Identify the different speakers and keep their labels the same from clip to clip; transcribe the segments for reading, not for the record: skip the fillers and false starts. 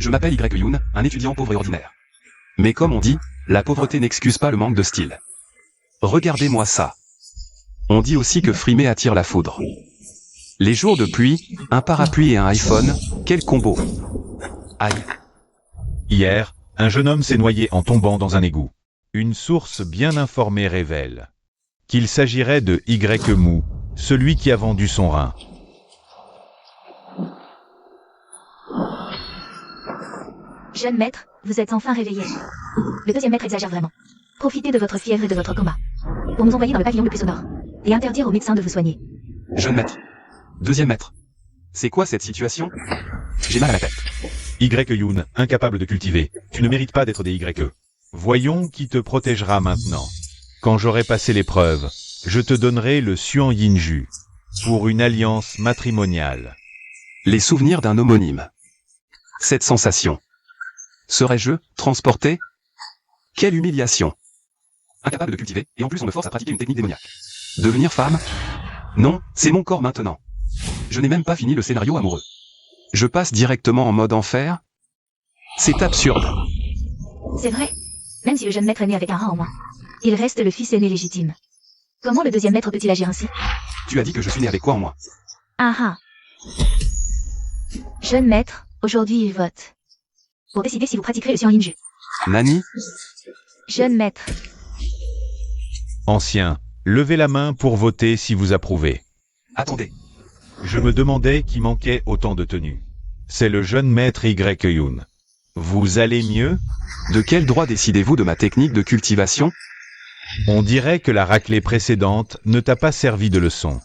Speaker 1: Je m'appelle Y-Yoon, un étudiant pauvre et ordinaire. Mais comme on dit, la pauvreté n'excuse pas le manque de style. Regardez-moi ça. On dit aussi que frimer attire la foudre. Les jours de pluie, un parapluie et un iPhone, quel combo. Aïe.
Speaker 2: Hier, un jeune homme s'est noyé en tombant dans un égout. Une source bien informée révèle qu'il s'agirait de Y-Mou, celui qui a vendu son rein.
Speaker 3: Jeune maître, vous êtes enfin réveillé. Le deuxième maître exagère vraiment. Profitez de votre fièvre et de votre coma pour nous envoyer dans le pavillon le plus au nord et interdire aux médecins de vous soigner.
Speaker 1: Jeune maître. Deuxième maître. C'est quoi cette situation? J'ai mal à la tête.
Speaker 2: Y-Yoon, incapable de cultiver, tu ne mérites pas d'être des Y-E. Voyons qui te protégera maintenant. Quand j'aurai passé l'épreuve, je te donnerai le Xuan Yinju pour une alliance matrimoniale.
Speaker 1: Les souvenirs d'un homonyme. Cette sensation. Serais-je transporté? Quelle humiliation. Incapable de cultiver, et en plus on me force à pratiquer une technique démoniaque. Devenir femme? Non, c'est mon corps maintenant. Je n'ai même pas fini le scénario amoureux. Je passe directement en mode enfer? C'est absurde.
Speaker 3: C'est vrai. Même si le jeune maître est né avec un rein en moins, il reste le fils aîné légitime. Comment le deuxième maître peut-il agir ainsi?
Speaker 1: Tu as dit que je suis né avec quoi en moi?
Speaker 3: Ah ah. Jeune maître, aujourd'hui il vote. Pour décider si vous pratiquerez le Xuan Yinju.
Speaker 1: Nani?
Speaker 3: Jeune maître.
Speaker 2: Ancien, levez la main pour voter si vous approuvez.
Speaker 1: Attendez.
Speaker 2: Je me demandais qui manquait autant de tenue. C'est le jeune maître Y-Yoon. Vous allez mieux?
Speaker 1: De quel droit décidez-vous de ma technique de cultivation?
Speaker 2: On dirait que la raclée précédente ne t'a pas servi de leçon.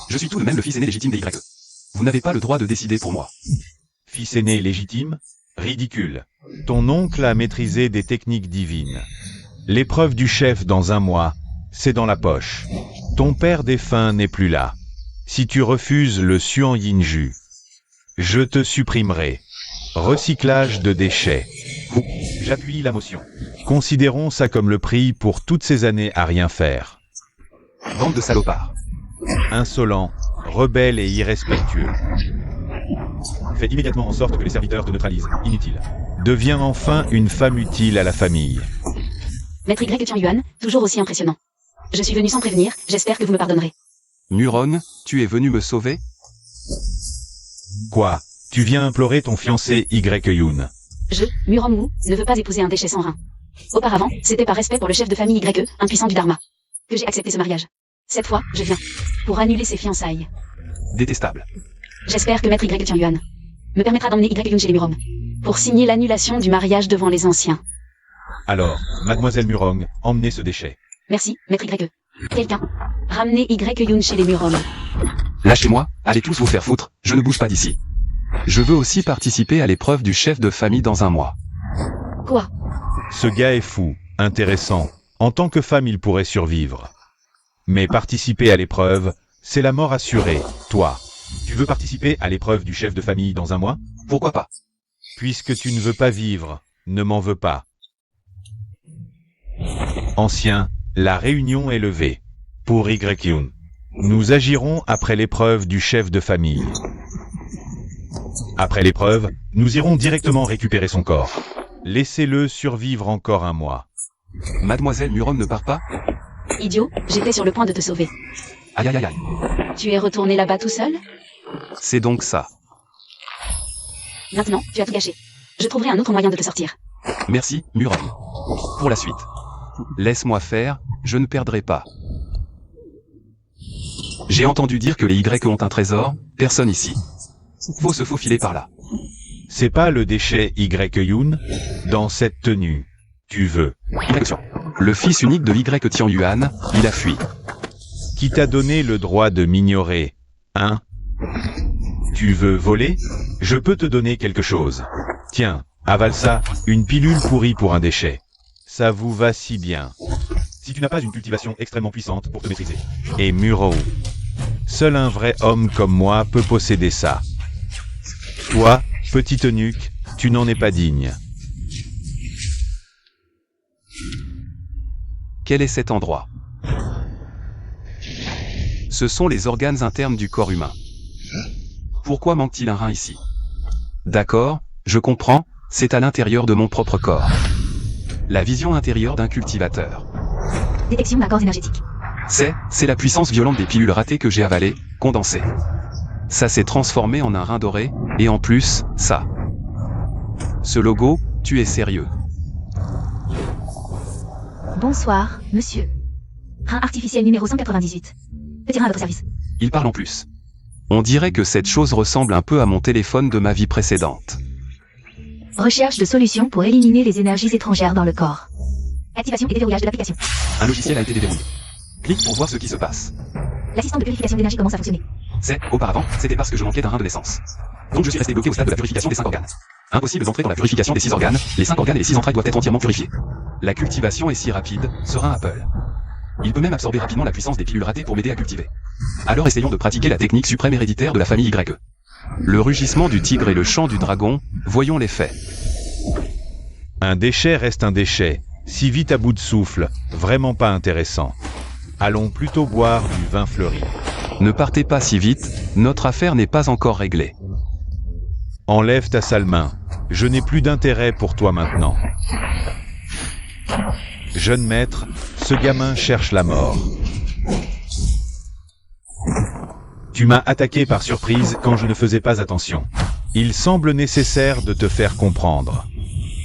Speaker 1: Je suis tout de même le fils aîné légitime des Y. Vous n'avez pas le droit de décider pour moi.
Speaker 2: Fils aîné légitime? Ridicule. Ton oncle a maîtrisé des techniques divines. L'épreuve du chef dans un mois, c'est dans la poche. Ton père défunt n'est plus là. Si tu refuses le Xuan Yinju, je te supprimerai. Recyclage de déchets. J'appuie la motion. Considérons ça comme le prix pour toutes ces années à rien faire.
Speaker 1: Bande de salopards.
Speaker 2: Insolent, rebelle et irrespectueux. Fais immédiatement en sorte que les serviteurs te neutralisent. Inutile. Deviens enfin une femme utile à la famille.
Speaker 4: Maître Y-Yuan, toujours aussi impressionnant. Je suis venu sans prévenir, j'espère que vous me pardonnerez.
Speaker 1: Muron, tu es venu me sauver?
Speaker 2: Quoi? Tu viens implorer ton fiancé Y-Yoon.
Speaker 4: Je, Muron-Wu, ne veux pas épouser un déchet sans rein. Auparavant, c'était par respect pour le chef de famille Y, impuissant du Dharma, que j'ai accepté ce mariage. Cette fois, je viens pour annuler ses fiançailles.
Speaker 1: Détestable.
Speaker 4: J'espère que Maître Y-Yuan me permettra d'emmener Y-Yoon chez les Murom pour signer l'annulation du mariage devant les anciens.
Speaker 2: Alors, mademoiselle Murong, emmenez ce déchet.
Speaker 4: Merci, Maître Y. Quelqu'un, ramenez Y-Yoon chez les Murom.
Speaker 1: Lâchez-moi, allez tous vous faire foutre, je ne bouge pas d'ici. Je veux aussi participer à l'épreuve du chef de famille dans un mois.
Speaker 4: Quoi?
Speaker 2: Ce gars est fou, intéressant. En tant que femme, il pourrait survivre. Mais participer à l'épreuve, c'est la mort assurée, toi. Tu veux participer à l'épreuve du chef de famille dans un mois?
Speaker 1: Pourquoi pas?
Speaker 2: Puisque tu ne veux pas vivre, ne m'en veux pas. Ancien, la réunion est levée. Pour Y-Yoon. Nous agirons après l'épreuve du chef de famille. Après l'épreuve, nous irons directement récupérer son corps. Laissez-le survivre encore un mois.
Speaker 1: Mademoiselle Muron ne part pas?
Speaker 4: Idiot, j'étais sur le point de te sauver.
Speaker 1: Aïe aïe aïe aïe.
Speaker 4: Tu es retourné là-bas tout seul?
Speaker 1: C'est donc ça.
Speaker 4: Maintenant, tu as tout gâché. Je trouverai un autre moyen de te sortir.
Speaker 1: Merci, Muron. Pour la suite. Laisse-moi faire, je ne perdrai pas. J'ai entendu dire que les Y ont un trésor, personne ici. Faut se faufiler par là.
Speaker 2: C'est pas le déchet Y-Yoon? Dans cette tenue, tu veux.
Speaker 1: Direction. Le fils unique de Y-Yuan, il a fui.
Speaker 2: Qui t'a donné le droit de m'ignorer, hein? Tu veux voler? Je peux te donner quelque chose. Tiens, avale ça, une pilule pourrie pour un déchet. Ça vous va si bien. Si tu n'as pas une cultivation extrêmement puissante pour te maîtriser. Et Muro. Seul un vrai homme comme moi peut posséder ça. Toi, petite eunuque, tu n'en es pas digne.
Speaker 1: Quel est cet endroit? Ce sont les organes internes du corps humain. Pourquoi manque-t-il un rein ici? D'accord, Je comprends, c'est à l'intérieur de mon propre corps. La vision intérieure d'un cultivateur.
Speaker 3: Détection d'accords énergétiques.
Speaker 1: C'est la puissance violente des pilules ratées que j'ai avalées, condensées. Ça s'est transformé en un rein doré, et en plus, ça. Ce logo, tu es sérieux.
Speaker 3: Bonsoir, monsieur. Rein artificiel numéro 198. Petit rein à votre service.
Speaker 1: Il parle en plus. On dirait que cette chose ressemble un peu à mon téléphone de ma vie précédente.
Speaker 3: Recherche de solutions pour éliminer les énergies étrangères dans le corps. Activation et déverrouillage de l'application.
Speaker 1: Un logiciel a été déverrouillé. Clique pour voir ce qui se passe.
Speaker 3: L'assistant de purification d'énergie commence à fonctionner.
Speaker 1: Auparavant, c'était parce que je manquais d'un rein de naissance. Donc je suis resté bloqué au stade de la purification des 5 organes. Impossible d'entrer dans la purification des 6 organes, les 5 organes et les 6 entrailles doivent être entièrement purifiés. La cultivation est si rapide, ce rein Apple. Il peut même absorber rapidement la puissance des pilules ratées pour m'aider à cultiver. Alors essayons de pratiquer la technique suprême héréditaire de la famille YE. Le rugissement du tigre et le chant du dragon, voyons les faits.
Speaker 2: Un déchet reste un déchet, si vite à bout de souffle, vraiment pas intéressant. Allons plutôt boire du vin fleuri.
Speaker 1: Ne partez pas si vite, notre affaire n'est pas encore réglée.
Speaker 2: Enlève ta sale main, je n'ai plus d'intérêt pour toi maintenant. Jeune maître, ce gamin cherche la mort. Tu m'as attaqué par surprise quand je ne faisais pas attention. Il semble nécessaire de te faire comprendre.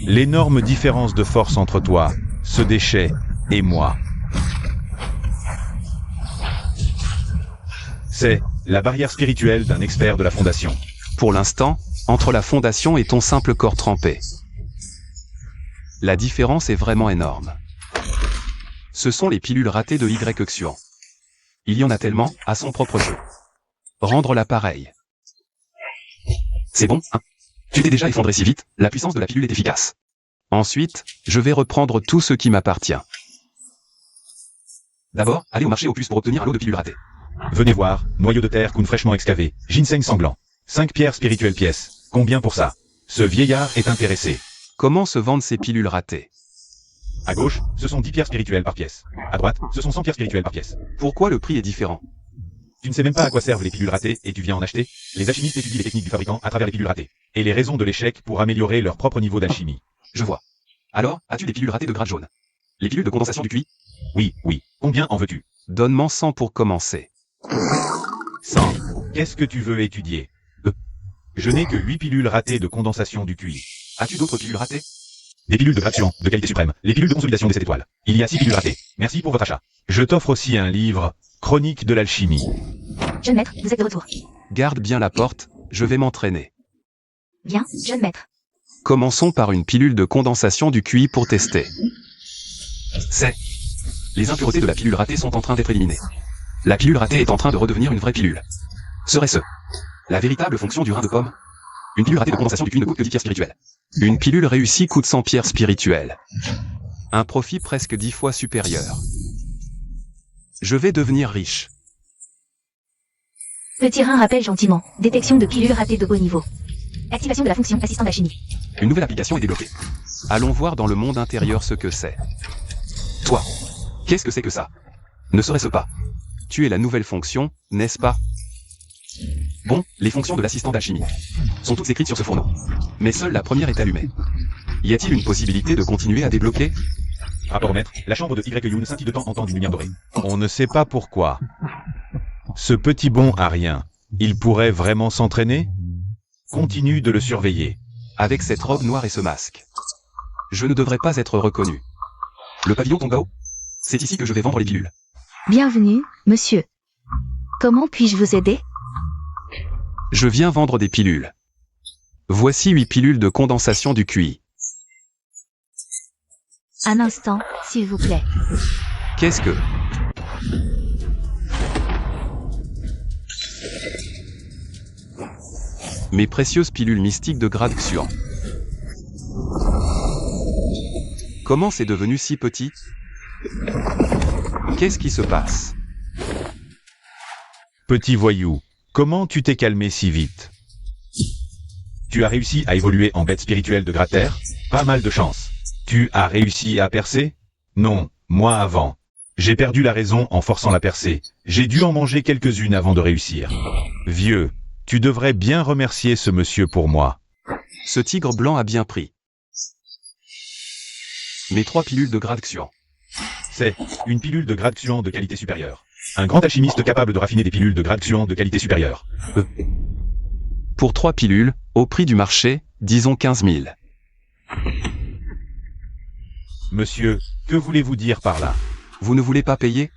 Speaker 2: L'énorme différence de force entre toi, ce déchet, et moi. C'est la barrière spirituelle d'un expert de la Fondation.
Speaker 1: Pour l'instant, entre la Fondation et ton simple corps trempé. La différence est vraiment énorme. Ce sont les pilules ratées de YE-Xuan. Il y en a tellement, à son propre jeu. Rendre l'appareil. C'est bon, hein? Tu t'es déjà effondré si vite, la puissance de la pilule est efficace. Ensuite, je vais reprendre tout ce qui m'appartient. D'abord, allez au marché aux puces pour obtenir un lot de pilules ratées.
Speaker 2: Venez voir, noyau de terre kun fraîchement excavé, ginseng sanglant. 5 pierres spirituelles pièces. Combien pour ça? Ce vieillard est intéressé.
Speaker 1: Comment se vendent ces pilules ratées?
Speaker 2: À gauche, ce sont 10 pierres spirituelles par pièce. À droite, ce sont 100 pierres spirituelles par pièce.
Speaker 1: Pourquoi le prix est différent?
Speaker 2: Tu ne sais même pas à quoi servent les pilules ratées et tu viens en acheter? Les alchimistes étudient les techniques du fabricant à travers les pilules ratées. Et les raisons de l'échec pour améliorer leur propre niveau d'alchimie.
Speaker 1: Je vois. Alors, as-tu des pilules ratées de grade jaune? Les pilules de condensation du QI?
Speaker 2: Oui. Combien en veux-tu?
Speaker 1: Donne-moi 100 pour commencer.
Speaker 2: 100. Qu'est-ce que tu veux étudier? Je n'ai que 8 pilules ratées de condensation du QI.
Speaker 1: As-tu d'autres pilules ratées?
Speaker 2: Des pilules de gradation, de qualité suprême, les pilules de consolidation des 7 étoiles. Il y a 6 pilules ratées. Merci pour votre achat. Je t'offre aussi un livre, Chronique de l'alchimie.
Speaker 3: Jeune maître, vous êtes de retour.
Speaker 1: Garde bien la porte, je vais m'entraîner.
Speaker 3: Bien, jeune maître.
Speaker 1: Commençons par une pilule de condensation du QI pour tester. Les impuretés de la pilule ratée sont en train d'être éliminées. La pilule ratée est en train de redevenir une vraie pilule. Serait-ce la véritable fonction du rein de pomme? Une pilule ratée de condensation du QI ne coûte que 10 pierres spirituelles. Une pilule réussie coûte 100 pierres spirituelles. Un profit presque 10 fois supérieur. Je vais devenir riche.
Speaker 3: Petit rein rappelle gentiment. Détection de pilules ratées de haut niveau. Activation de la fonction assistant d'alchimie.
Speaker 1: Une nouvelle application est débloquée. Allons voir dans le monde intérieur ce que c'est. Toi, qu'est-ce que c'est que ça? Ne serait-ce pas? Tu es la nouvelle fonction, n'est-ce pas? Bon, les fonctions de l'assistant d'alchimie sont toutes écrites sur ce fourneau. Mais seule la première est allumée. Y a-t-il une possibilité de continuer à débloquer?
Speaker 2: Rapport au maître, la chambre de YE scintille de temps en temps d'une lumière dorée. On ne sait pas pourquoi. Ce petit bon a rien. Il pourrait vraiment s'entraîner? Continue de le surveiller.
Speaker 1: Avec cette robe noire et ce masque. Je ne devrais pas être reconnu. Le pavillon Tongao? C'est ici que je vais vendre les pilules.
Speaker 3: Bienvenue, monsieur. Comment puis-je vous aider?
Speaker 1: Je viens vendre des pilules. Voici 8 pilules de condensation du QI.
Speaker 3: Un instant, s'il vous plaît.
Speaker 1: Qu'est-ce que... Mes précieuses pilules mystiques de grade Xuan. Comment c'est devenu si petit? Qu'est-ce qui se passe?
Speaker 2: Petit voyou, comment tu t'es calmé si vite? Tu as réussi à évoluer en bête spirituelle de grade terre? Pas mal de chance. Tu as réussi à percer? Non, moi avant. J'ai perdu la raison en forçant la percée. J'ai dû en manger quelques-unes avant de réussir. Vieux, tu devrais bien remercier ce monsieur pour moi.
Speaker 1: Ce tigre blanc a bien pris. Mes 3 pilules de grade Xuan.
Speaker 2: C'est une pilule de grade Xuan de qualité supérieure. Un grand alchimiste capable de raffiner des pilules de grade Xuan de qualité supérieure.
Speaker 1: Pour 3 pilules, au prix du marché, disons 15 000.
Speaker 2: Monsieur, que voulez-vous dire par là?
Speaker 1: Vous ne voulez pas payer?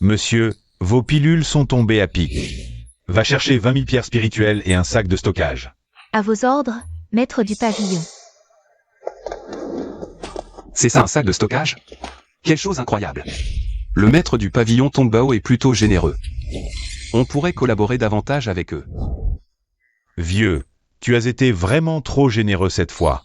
Speaker 2: Monsieur, vos pilules sont tombées à pic. Va chercher 20 000 pierres spirituelles et un sac de stockage.
Speaker 3: À vos ordres, maître du pavillon.
Speaker 1: C'est ça un sac de stockage? Quelle chose incroyable. Le maître du pavillon Tongbao est plutôt généreux. On pourrait collaborer davantage avec eux.
Speaker 2: Vieux, tu as été vraiment trop généreux cette fois.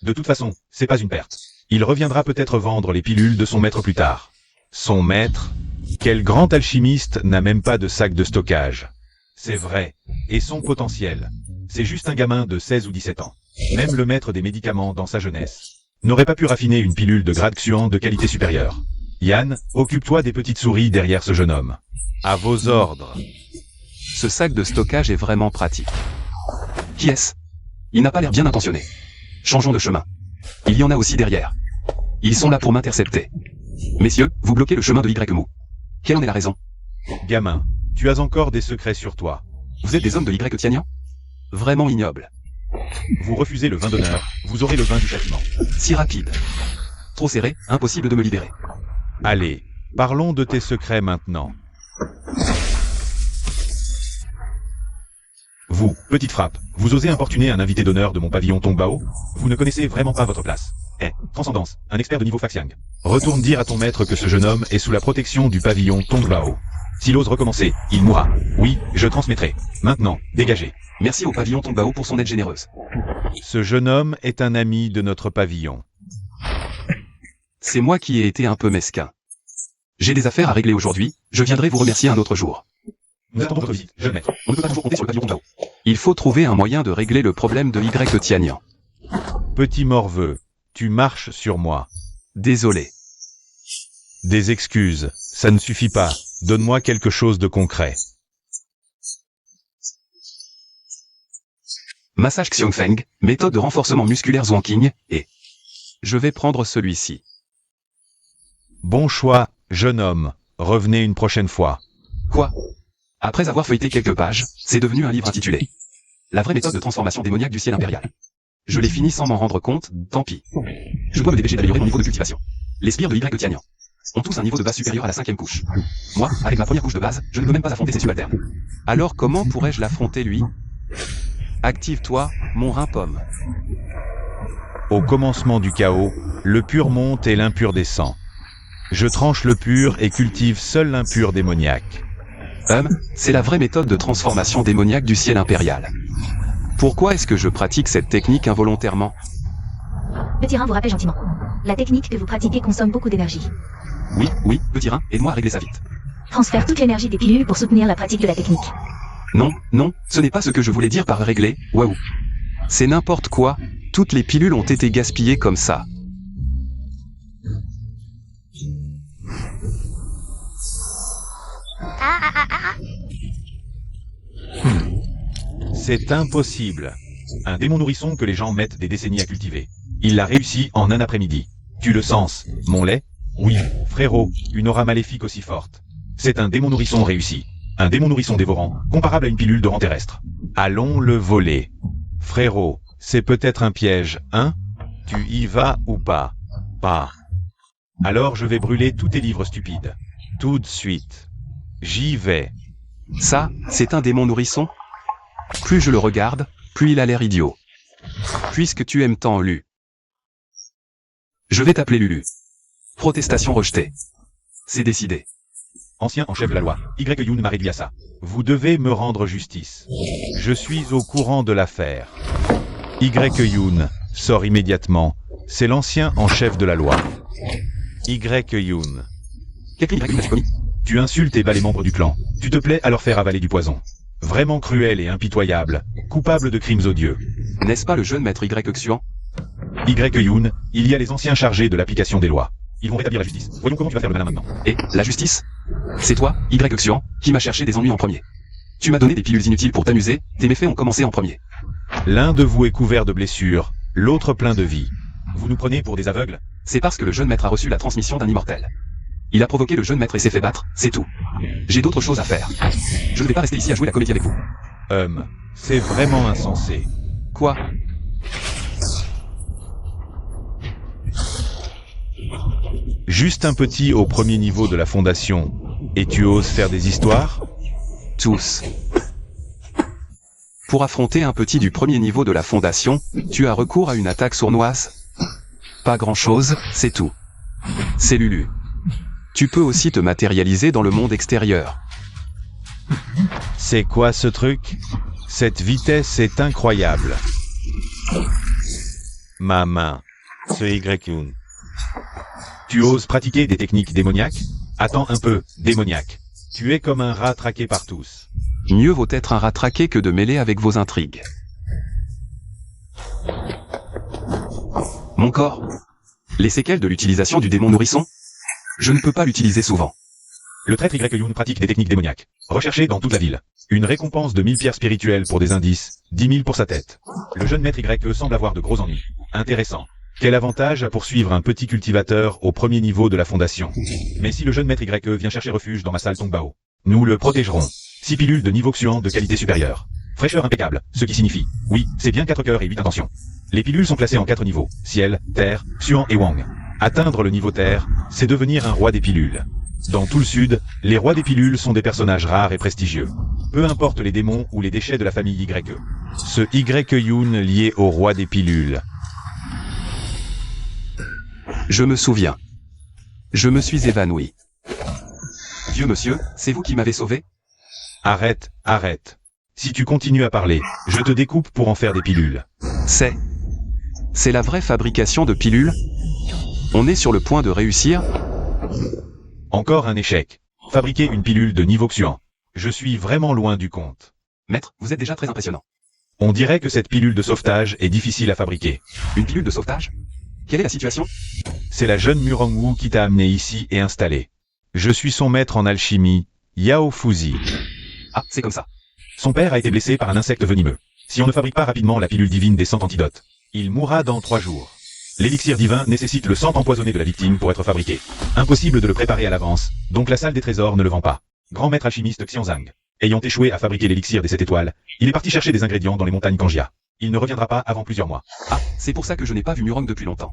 Speaker 2: De toute façon, c'est pas une perte. Il reviendra peut-être vendre les pilules de son maître plus tard. Son maître? Quel grand alchimiste n'a même pas de sac de stockage? C'est vrai. Et son potentiel? C'est juste un gamin de 16 ou 17 ans. Même le maître des médicaments dans sa jeunesse n'aurait pas pu raffiner une pilule de grade Xuan de qualité supérieure. Yann, occupe-toi des petites souris derrière ce jeune homme. À vos ordres.
Speaker 1: Ce sac de stockage est vraiment pratique. Qui est-ce? Il n'a pas l'air bien intentionné. Changeons de chemin. Il y en a aussi derrière. Ils sont là pour m'intercepter. Messieurs, vous bloquez le chemin de Y-Mou. Quelle en est la raison?
Speaker 2: Gamin, tu as encore des secrets sur toi.
Speaker 1: Vous êtes des hommes de Y-Tianian? Vraiment ignoble.
Speaker 2: Vous refusez le vin d'honneur, vous aurez le vin du châtiment.
Speaker 1: Si rapide. Trop serré, impossible de me libérer.
Speaker 2: Allez, parlons de tes secrets maintenant. Vous, petite frappe, vous osez importuner un invité d'honneur de mon pavillon Tongbao? Vous ne connaissez vraiment pas votre place. Transcendance, un expert de niveau Faxiang. Retourne dire à ton maître que ce jeune homme est sous la protection du pavillon Tongbao. S'il ose recommencer, il mourra. Oui, je transmettrai. Maintenant, dégagez.
Speaker 1: Merci au pavillon Tongbao pour son aide généreuse.
Speaker 2: Ce jeune homme est un ami de notre pavillon.
Speaker 1: C'est moi qui ai été un peu mesquin. J'ai des affaires à régler aujourd'hui, je viendrai vous remercier un autre jour.
Speaker 2: Nous attendons votre visite, jeune maître.
Speaker 1: On ne peut pas toujours compter sur le pavillon Tongbao. Il faut trouver un moyen de régler le problème de Y-Tianian.
Speaker 2: Petit morveux, tu marches sur moi.
Speaker 1: Désolé.
Speaker 2: Des excuses, ça ne suffit pas. Donne-moi quelque chose de concret.
Speaker 1: Massage Xiongfeng, méthode de renforcement musculaire Zhuangqing, et... Je vais prendre celui-ci.
Speaker 2: Bon choix, jeune homme. Revenez une prochaine fois.
Speaker 1: Quoi? Après avoir feuilleté quelques pages, c'est devenu un livre intitulé « La vraie méthode de transformation démoniaque du ciel impérial ». Je l'ai fini sans m'en rendre compte, tant pis. Je dois me dépêcher d'améliorer mon niveau de cultivation. Les spires de Y-Tianian ont tous un niveau de base supérieur à la 5e couche. Moi, avec ma première couche de base, je ne peux même pas affronter ces subalternes. Alors comment pourrais-je l'affronter lui? Active-toi, mon rein pomme.
Speaker 2: Au commencement du chaos, le pur monte et l'impur descend. Je tranche le pur et cultive seul l'impur démoniaque.
Speaker 1: C'est la vraie méthode de transformation démoniaque du ciel impérial. Pourquoi est-ce que je pratique cette technique involontairement?
Speaker 3: Petit Rein vous rappelle gentiment. La technique que vous pratiquez consomme beaucoup d'énergie.
Speaker 1: Oui, petit rein, aide-moi à régler ça vite.
Speaker 3: Transfère toute l'énergie des pilules pour soutenir la pratique de la technique.
Speaker 1: Non, ce n'est pas ce que je voulais dire par régler, waouh. C'est n'importe quoi, toutes les pilules ont été gaspillées comme ça.
Speaker 2: C'est impossible. Un démon nourrisson que les gens mettent des décennies à cultiver. Il l'a réussi en un après-midi. Tu le sens, mon lait? Oui, frérot, une aura maléfique aussi forte. C'est un démon nourrisson réussi. Un démon nourrisson dévorant, comparable à une pilule de rang terrestre. Allons le voler. Frérot, c'est peut-être un piège, hein? Tu y vas ou pas? Pas. Alors je vais brûler tous tes livres stupides. Tout de suite. J'y vais.
Speaker 1: Ça, c'est un démon nourrisson? Plus je le regarde, plus il a l'air idiot. Puisque tu aimes tant Lu. Je vais t'appeler Lulu. Protestation rejetée. C'est décidé.
Speaker 2: Ancien en chef de la loi, Y-Youn Marigliasa. Vous devez me rendre justice. Je suis au courant de l'affaire. Y-Youn, sort immédiatement. C'est l'ancien en chef de la loi. Y-Youn.
Speaker 1: Quel crime Y-Youn a-t-il commis?
Speaker 2: Tu insultes et bats les membres du clan. Tu te plais à leur faire avaler du poison. Vraiment cruel et impitoyable. Coupable de crimes odieux.
Speaker 1: N'est-ce pas le jeune maître Y-Xuan?
Speaker 2: Y-Youn, il y a les anciens chargés de l'application des lois. Ils vont rétablir la justice. Voyons comment tu vas faire le malin maintenant.
Speaker 1: Et, la justice? C'est toi, Y-Xuan, qui m'a cherché des ennuis en premier. Tu m'as donné des pilules inutiles pour t'amuser, tes méfaits ont commencé en premier.
Speaker 2: L'un de vous est couvert de blessures, l'autre plein de vie. Vous nous prenez pour des aveugles?
Speaker 1: C'est parce que le jeune maître a reçu la transmission d'un immortel. Il a provoqué le jeune maître et s'est fait battre, c'est tout. J'ai d'autres choses à faire. Je ne vais pas rester ici à jouer la comédie avec vous.
Speaker 2: C'est vraiment insensé.
Speaker 1: Quoi?
Speaker 2: Juste un petit au premier niveau de la fondation, et tu oses faire des histoires?
Speaker 1: Tous. Pour affronter un petit du premier niveau de la fondation, tu as recours à une attaque sournoise? Pas grand-chose, c'est tout. C'est Lulu. Tu peux aussi te matérialiser dans le monde extérieur.
Speaker 2: C'est quoi ce truc? Cette vitesse est incroyable. Ma main. Ce Y-Yun. Tu oses pratiquer des techniques démoniaques? Attends un peu, démoniaque. Tu es comme un rat traqué par tous.
Speaker 1: Mieux vaut être un rat traqué que de mêler avec vos intrigues. Mon corps. Les séquelles de l'utilisation du démon nourrisson? Je ne peux pas l'utiliser souvent.
Speaker 2: Le traître Y-Yun pratique des techniques démoniaques. Recherché dans toute la ville. Une récompense de 1000 pierres spirituelles pour des indices, 10 000 pour sa tête. Le jeune maître Y semble avoir de gros ennuis. Intéressant. Quel avantage à poursuivre un petit cultivateur au premier niveau de la fondation. Mais si le jeune maître Y vient chercher refuge dans ma salle Tongbao, nous le protégerons. 6 pilules de niveau Xuan de qualité supérieure. Fraîcheur impeccable, ce qui signifie, oui, c'est bien 4 cœurs et 8 intentions. Les pilules sont classées en 4 niveaux, ciel, terre, Xuan et Wang. Atteindre le niveau terre, c'est devenir un roi des pilules. Dans tout le sud, les rois des pilules sont des personnages rares et prestigieux. Peu importe les démons ou les déchets de la famille Y. Ce Y-Yun lié au roi des pilules.
Speaker 1: Je me souviens. Je me suis évanoui. Vieux monsieur, c'est vous qui m'avez sauvé?
Speaker 2: Arrête, arrête. Si tu continues à parler, je te découpe pour en faire des pilules.
Speaker 1: C'est la vraie fabrication de pilules? On est sur le point de réussir?
Speaker 2: Encore un échec. Fabriquer une pilule de niveau Xuan. Je suis vraiment loin du compte.
Speaker 1: Maître, vous êtes déjà très impressionnant.
Speaker 2: On dirait que cette pilule de sauvetage est difficile à fabriquer.
Speaker 1: Une pilule de sauvetage? Quelle est la situation?
Speaker 2: C'est la jeune Murongwu qui t'a amené ici et installé. Je suis son maître en alchimie, Yao Fuzi.
Speaker 1: Ah, c'est comme ça.
Speaker 2: Son père a été blessé par un insecte venimeux. Si on ne fabrique pas rapidement la pilule divine des 100 antidotes, il mourra dans 3 jours. L'élixir divin nécessite le sang empoisonné de la victime pour être fabriqué. Impossible de le préparer à l'avance, donc la salle des trésors ne le vend pas. Grand maître alchimiste Xianzang. Ayant échoué à fabriquer l'élixir des 7 étoiles, il est parti chercher des ingrédients dans les montagnes Kanjia. Il ne reviendra pas avant plusieurs mois.
Speaker 1: Ah, c'est pour ça que je n'ai pas vu Murong depuis longtemps.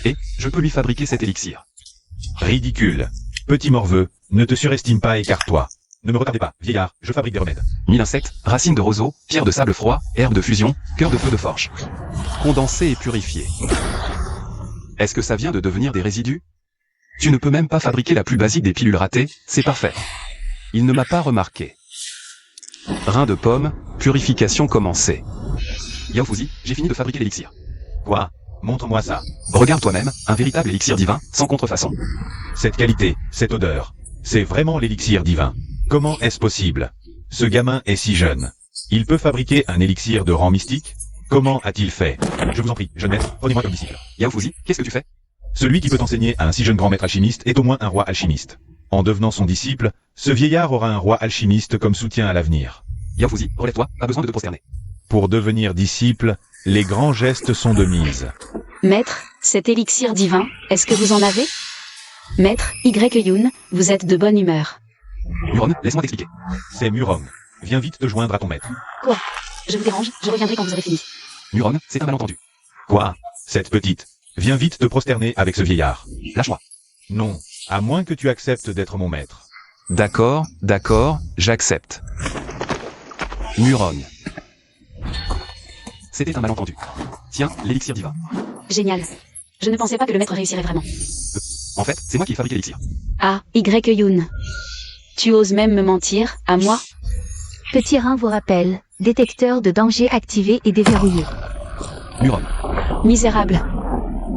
Speaker 1: Et, je peux lui fabriquer cet élixir.
Speaker 2: Ridicule. Petit morveux, ne te surestime pas, écarte-toi. Ne me regardez pas, vieillard, je fabrique des remèdes.
Speaker 1: 1000 insectes, racines de roseau, pierre de sable froid, herbe de fusion, cœur de feu de forge. Condensé et purifié. Est-ce que ça vient de devenir des résidus? Tu ne peux même pas fabriquer la plus basique des pilules ratées, c'est parfait. Il ne m'a pas remarqué. Rein de pomme, purification commencée. Yao Fuzi, j'ai fini de fabriquer l'élixir.
Speaker 2: Quoi? Montre-moi ça.
Speaker 1: Regarde toi-même, un véritable élixir divin, sans contrefaçon.
Speaker 2: Cette qualité, cette odeur. C'est vraiment l'élixir divin. Comment est-ce possible? Ce gamin est si jeune. Il peut fabriquer un élixir de rang mystique? Comment a-t-il fait? Je vous en prie, jeune maître, prenez-moi comme disciple.
Speaker 1: Yao Fuzi, qu'est-ce que tu fais?
Speaker 2: Celui qui peut enseigner à un si jeune grand maître alchimiste est au moins un roi alchimiste. En devenant son disciple, ce vieillard aura un roi alchimiste comme soutien à l'avenir.
Speaker 1: Yao Fuzi, relève-toi, pas besoin de te prosterner.
Speaker 2: Pour devenir disciple, les grands gestes sont de mise.
Speaker 4: Maître, cet élixir divin, est-ce que vous en avez? Maître Y-Yun, vous êtes de bonne humeur.
Speaker 1: Murong, laisse-moi t'expliquer.
Speaker 2: C'est Murong. Viens vite te joindre à ton maître.
Speaker 4: Quoi? Je vous dérange, je reviendrai quand vous aurez fini.
Speaker 1: Murong, c'est un malentendu.
Speaker 2: Quoi? Cette petite. Viens vite te prosterner avec ce vieillard.
Speaker 1: Lâche-moi.
Speaker 2: Non, à moins que tu acceptes d'être mon maître.
Speaker 1: D'accord, j'accepte. Murong. C'était un malentendu. Tiens, l'élixir divin.
Speaker 4: Génial. Je ne pensais pas que le maître réussirait vraiment.
Speaker 1: En fait, c'est moi qui ai fabriqué l'élixir.
Speaker 4: Ah, Y-Yun. Tu oses même me mentir, à moi?
Speaker 3: Petit rein vous rappelle, détecteur de danger activé et déverrouillé.
Speaker 1: Murong.
Speaker 4: Misérable.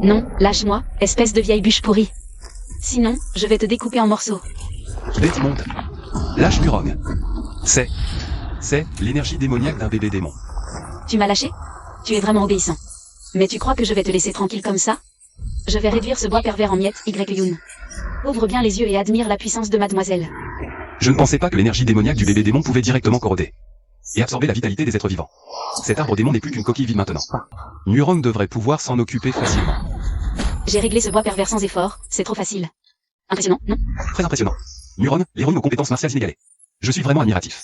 Speaker 4: Non, lâche-moi, espèce de vieille bûche pourrie. Sinon, je vais te découper en morceaux.
Speaker 1: Bête immonde. Lâche Murong. C'est l'énergie démoniaque d'un bébé démon.
Speaker 4: Tu m'as lâché? Tu es vraiment obéissant. Mais tu crois que je vais te laisser tranquille comme ça? Je vais réduire ce bois pervers en miettes, Y-Yun. Ouvre bien les yeux et admire la puissance de mademoiselle.
Speaker 1: Je ne pensais pas que l'énergie démoniaque du bébé démon pouvait directement corroder. et absorber la vitalité des êtres vivants. Cet arbre démon n'est plus qu'une coquille vide maintenant. Muron devrait pouvoir s'en occuper facilement.
Speaker 4: J'ai réglé ce bois pervers sans effort, c'est trop facile. Impressionnant, non?
Speaker 1: Très impressionnant. Muron, l'héroïne aux compétences martiales inégalées. Je suis vraiment admiratif.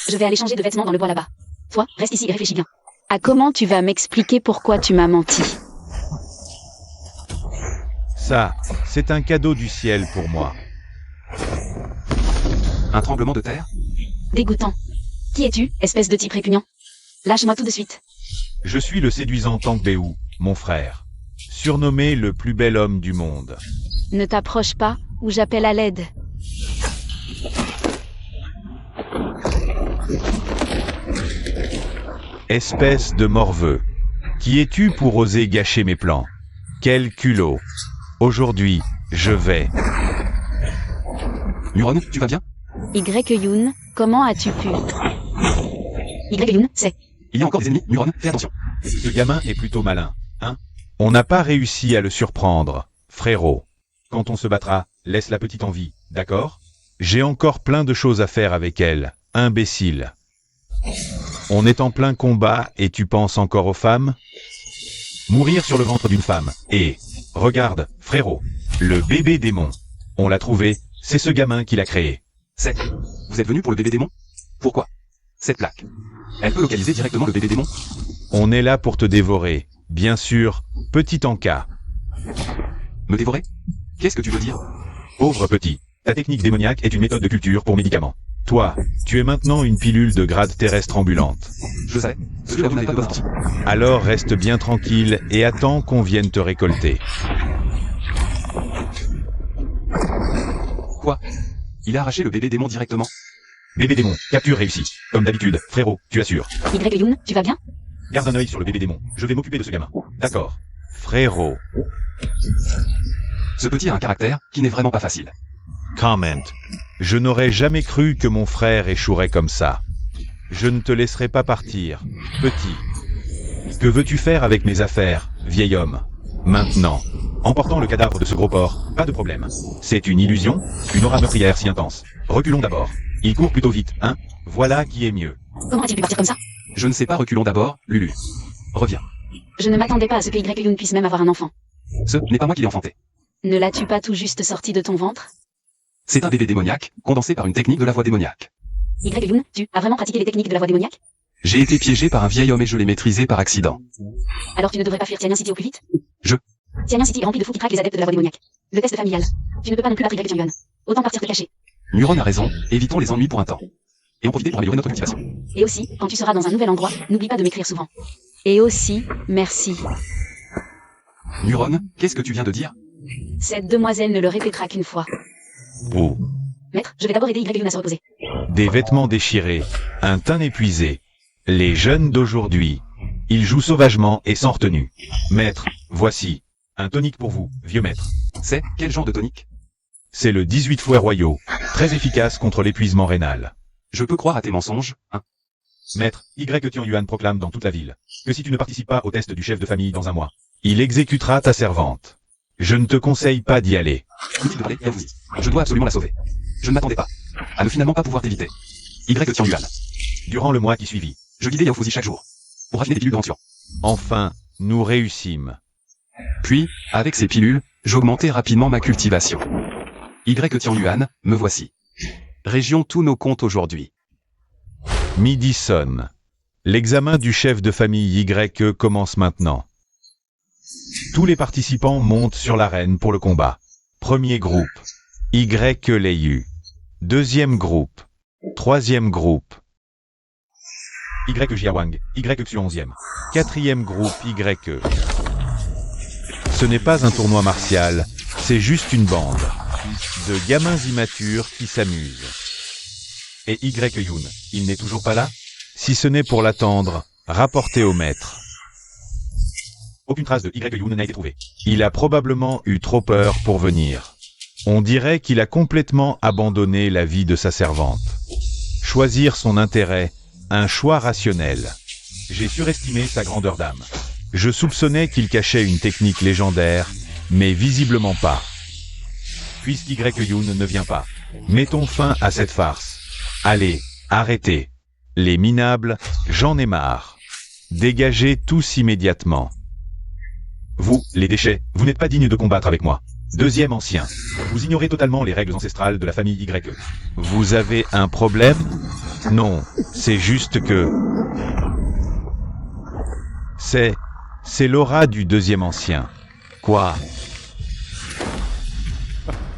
Speaker 4: Je vais aller changer de vêtements dans le bois là-bas. Toi, reste ici et réfléchis bien.
Speaker 5: À comment tu vas m'expliquer pourquoi tu m'as menti?
Speaker 2: Ça, c'est un cadeau du ciel pour moi.
Speaker 1: Un tremblement de terre?
Speaker 4: Dégoûtant. Qui es-tu, espèce de type répugnant? Lâche-moi tout de suite.
Speaker 2: Je suis le séduisant Tangbeu, mon frère. Surnommé le plus bel homme du monde.
Speaker 5: Ne t'approche pas, ou j'appelle à l'aide.
Speaker 2: Espèce de morveux. Qui es-tu pour oser gâcher mes plans? Quel culot. Aujourd'hui, je vais...
Speaker 1: Muron, tu vas bien?
Speaker 5: Y-Yoon, comment as-tu pu?
Speaker 4: Y-Yoon, c'est...
Speaker 1: Il y a encore des ennemis, Muron, fais attention.
Speaker 2: Ce gamin est plutôt malin, hein? On n'a pas réussi à le surprendre, frérot. Quand on se battra, laisse la petite en vie, d'accord? J'ai encore plein de choses à faire avec elle, imbécile. On est en plein combat et tu penses encore aux femmes? Mourir sur le ventre d'une femme. Et, regarde, frérot, le bébé démon. On l'a trouvé, c'est ce gamin qui l'a créé.
Speaker 1: C'est... Vous êtes venu pour le bébé démon? Pourquoi? Cette plaque. Elle peut localiser directement le bébé démon?
Speaker 2: On est là pour te dévorer, bien sûr, petit encas.
Speaker 1: Me dévorer? Qu'est-ce que tu veux dire?
Speaker 2: Pauvre petit, ta technique démoniaque est une méthode de culture pour médicaments. Toi, tu es maintenant une pilule de grade terrestre ambulante.
Speaker 1: Je sais. Celui-là, vous n'avez pas de bonne sortie.
Speaker 2: Alors reste bien tranquille et attends qu'on vienne te récolter.
Speaker 1: Quoi? Il a arraché le bébé démon directement?
Speaker 2: Bébé démon, capture réussie. Comme d'habitude, frérot, tu assures.
Speaker 4: Y-Yoon, tu vas bien?
Speaker 2: Garde un œil sur le bébé démon, je vais m'occuper de ce gamin. D'accord. Frérot.
Speaker 1: Ce petit a un caractère qui n'est vraiment pas facile.
Speaker 2: Comment. Je n'aurais jamais cru que mon frère échouerait comme ça. Je ne te laisserai pas partir, petit. Que veux-tu faire avec mes affaires, vieil homme? Maintenant, emportant le cadavre de ce gros porc, pas de problème. C'est une illusion, une aura meurtrière si intense. Reculons d'abord. Il court plutôt vite, hein? Voilà qui est mieux.
Speaker 4: Comment a-t-il pu partir comme ça?
Speaker 1: Je ne sais pas, reculons d'abord, Lulu. Reviens.
Speaker 4: Je ne m'attendais pas à ce que Y-Yoon puisse même avoir un enfant.
Speaker 1: Ce n'est pas moi qui l'ai enfanté.
Speaker 4: Ne l'as-tu pas tout juste sorti de ton ventre?
Speaker 1: C'est un bébé démoniaque, condensé par une technique de la voix démoniaque.
Speaker 4: Y-Yoon, tu as vraiment pratiqué les techniques de la voix démoniaque?
Speaker 1: J'ai été piégé par un vieil homme et je l'ai maîtrisé par accident.
Speaker 4: Alors tu ne devrais pas fuir Tianyan City au plus vite?
Speaker 1: Je...
Speaker 4: Tianyan City est rempli de fous qui traquent les adeptes de la voix démoniaque. Le test familial. Tu ne peux pas non plus battre Y-Yoon. Autant partir te cacher.
Speaker 1: Muron a raison, évitons les ennuis pour un temps. Et en profiter pour améliorer notre cultivation.
Speaker 4: Et aussi, quand tu seras dans un nouvel endroit, n'oublie pas de m'écrire souvent.
Speaker 5: Et aussi, merci.
Speaker 1: Muron, qu'est-ce que tu viens de dire?
Speaker 5: Cette demoiselle ne le répétera qu'une fois.
Speaker 2: Oh.
Speaker 4: Maître, je vais d'abord aider Y-Yoon à se reposer.
Speaker 2: Des vêtements déchirés, un teint épuisé. Les jeunes d'aujourd'hui, ils jouent sauvagement et sans retenue. Maître, voici, un tonique pour vous, vieux maître.
Speaker 1: C'est quel genre de tonique?
Speaker 2: C'est le 18 fouets royaux, très efficace contre l'épuisement rénal.
Speaker 1: Je peux croire à tes mensonges, hein?
Speaker 2: Maître, Y-Yuan proclame dans toute la ville que si tu ne participes pas au test du chef de famille dans un mois, il exécutera ta servante. Je ne te conseille pas d'y aller.
Speaker 1: Inutile de parler, et allons-y. Je dois absolument la sauver. Je ne m'attendais pas à ne finalement pas pouvoir t'éviter. Y-Yuan.
Speaker 2: Durant le mois qui suivit,
Speaker 1: je guidais Yaofuzi chaque jour pour raffiner des pilules d'onction.
Speaker 2: Enfin, nous réussîmes.
Speaker 1: Puis, avec ces pilules, j'augmentais rapidement ma cultivation. Y-Yuan, me voici. Région tous nos comptes aujourd'hui.
Speaker 2: Midi sonne. L'examen du chef de famille Y commence maintenant. Tous les participants montent sur l'arène pour le combat. Premier groupe, Y-Leyu. Deuxième groupe, troisième groupe, Y-Jiawang, Y-Xu 11e. Quatrième groupe, Y-E. Ce n'est pas un tournoi martial, c'est juste une bande de gamins immatures qui s'amusent. Et Y-Yoon, il n'est toujours pas là? Si ce n'est pour l'attendre, rapportez au maître. Aucune trace de Y-Yoon n'a été trouvée. Il a probablement eu trop peur pour venir. On dirait qu'il a complètement abandonné la vie de sa servante. Choisir son intérêt, un choix rationnel. J'ai surestimé sa grandeur d'âme. Je soupçonnais qu'il cachait une technique légendaire, mais visiblement pas. Puisqu'Y-Yoon ne vient pas, mettons fin à cette farce. Allez, arrêtez. Les minables, j'en ai marre. Dégagez tous immédiatement. Vous, les déchets, vous n'êtes pas dignes de combattre avec moi. Deuxième ancien. Vous ignorez totalement les règles ancestrales de la famille YE. Vous avez un problème? Non, c'est juste que... C'est l'aura du deuxième ancien. Quoi?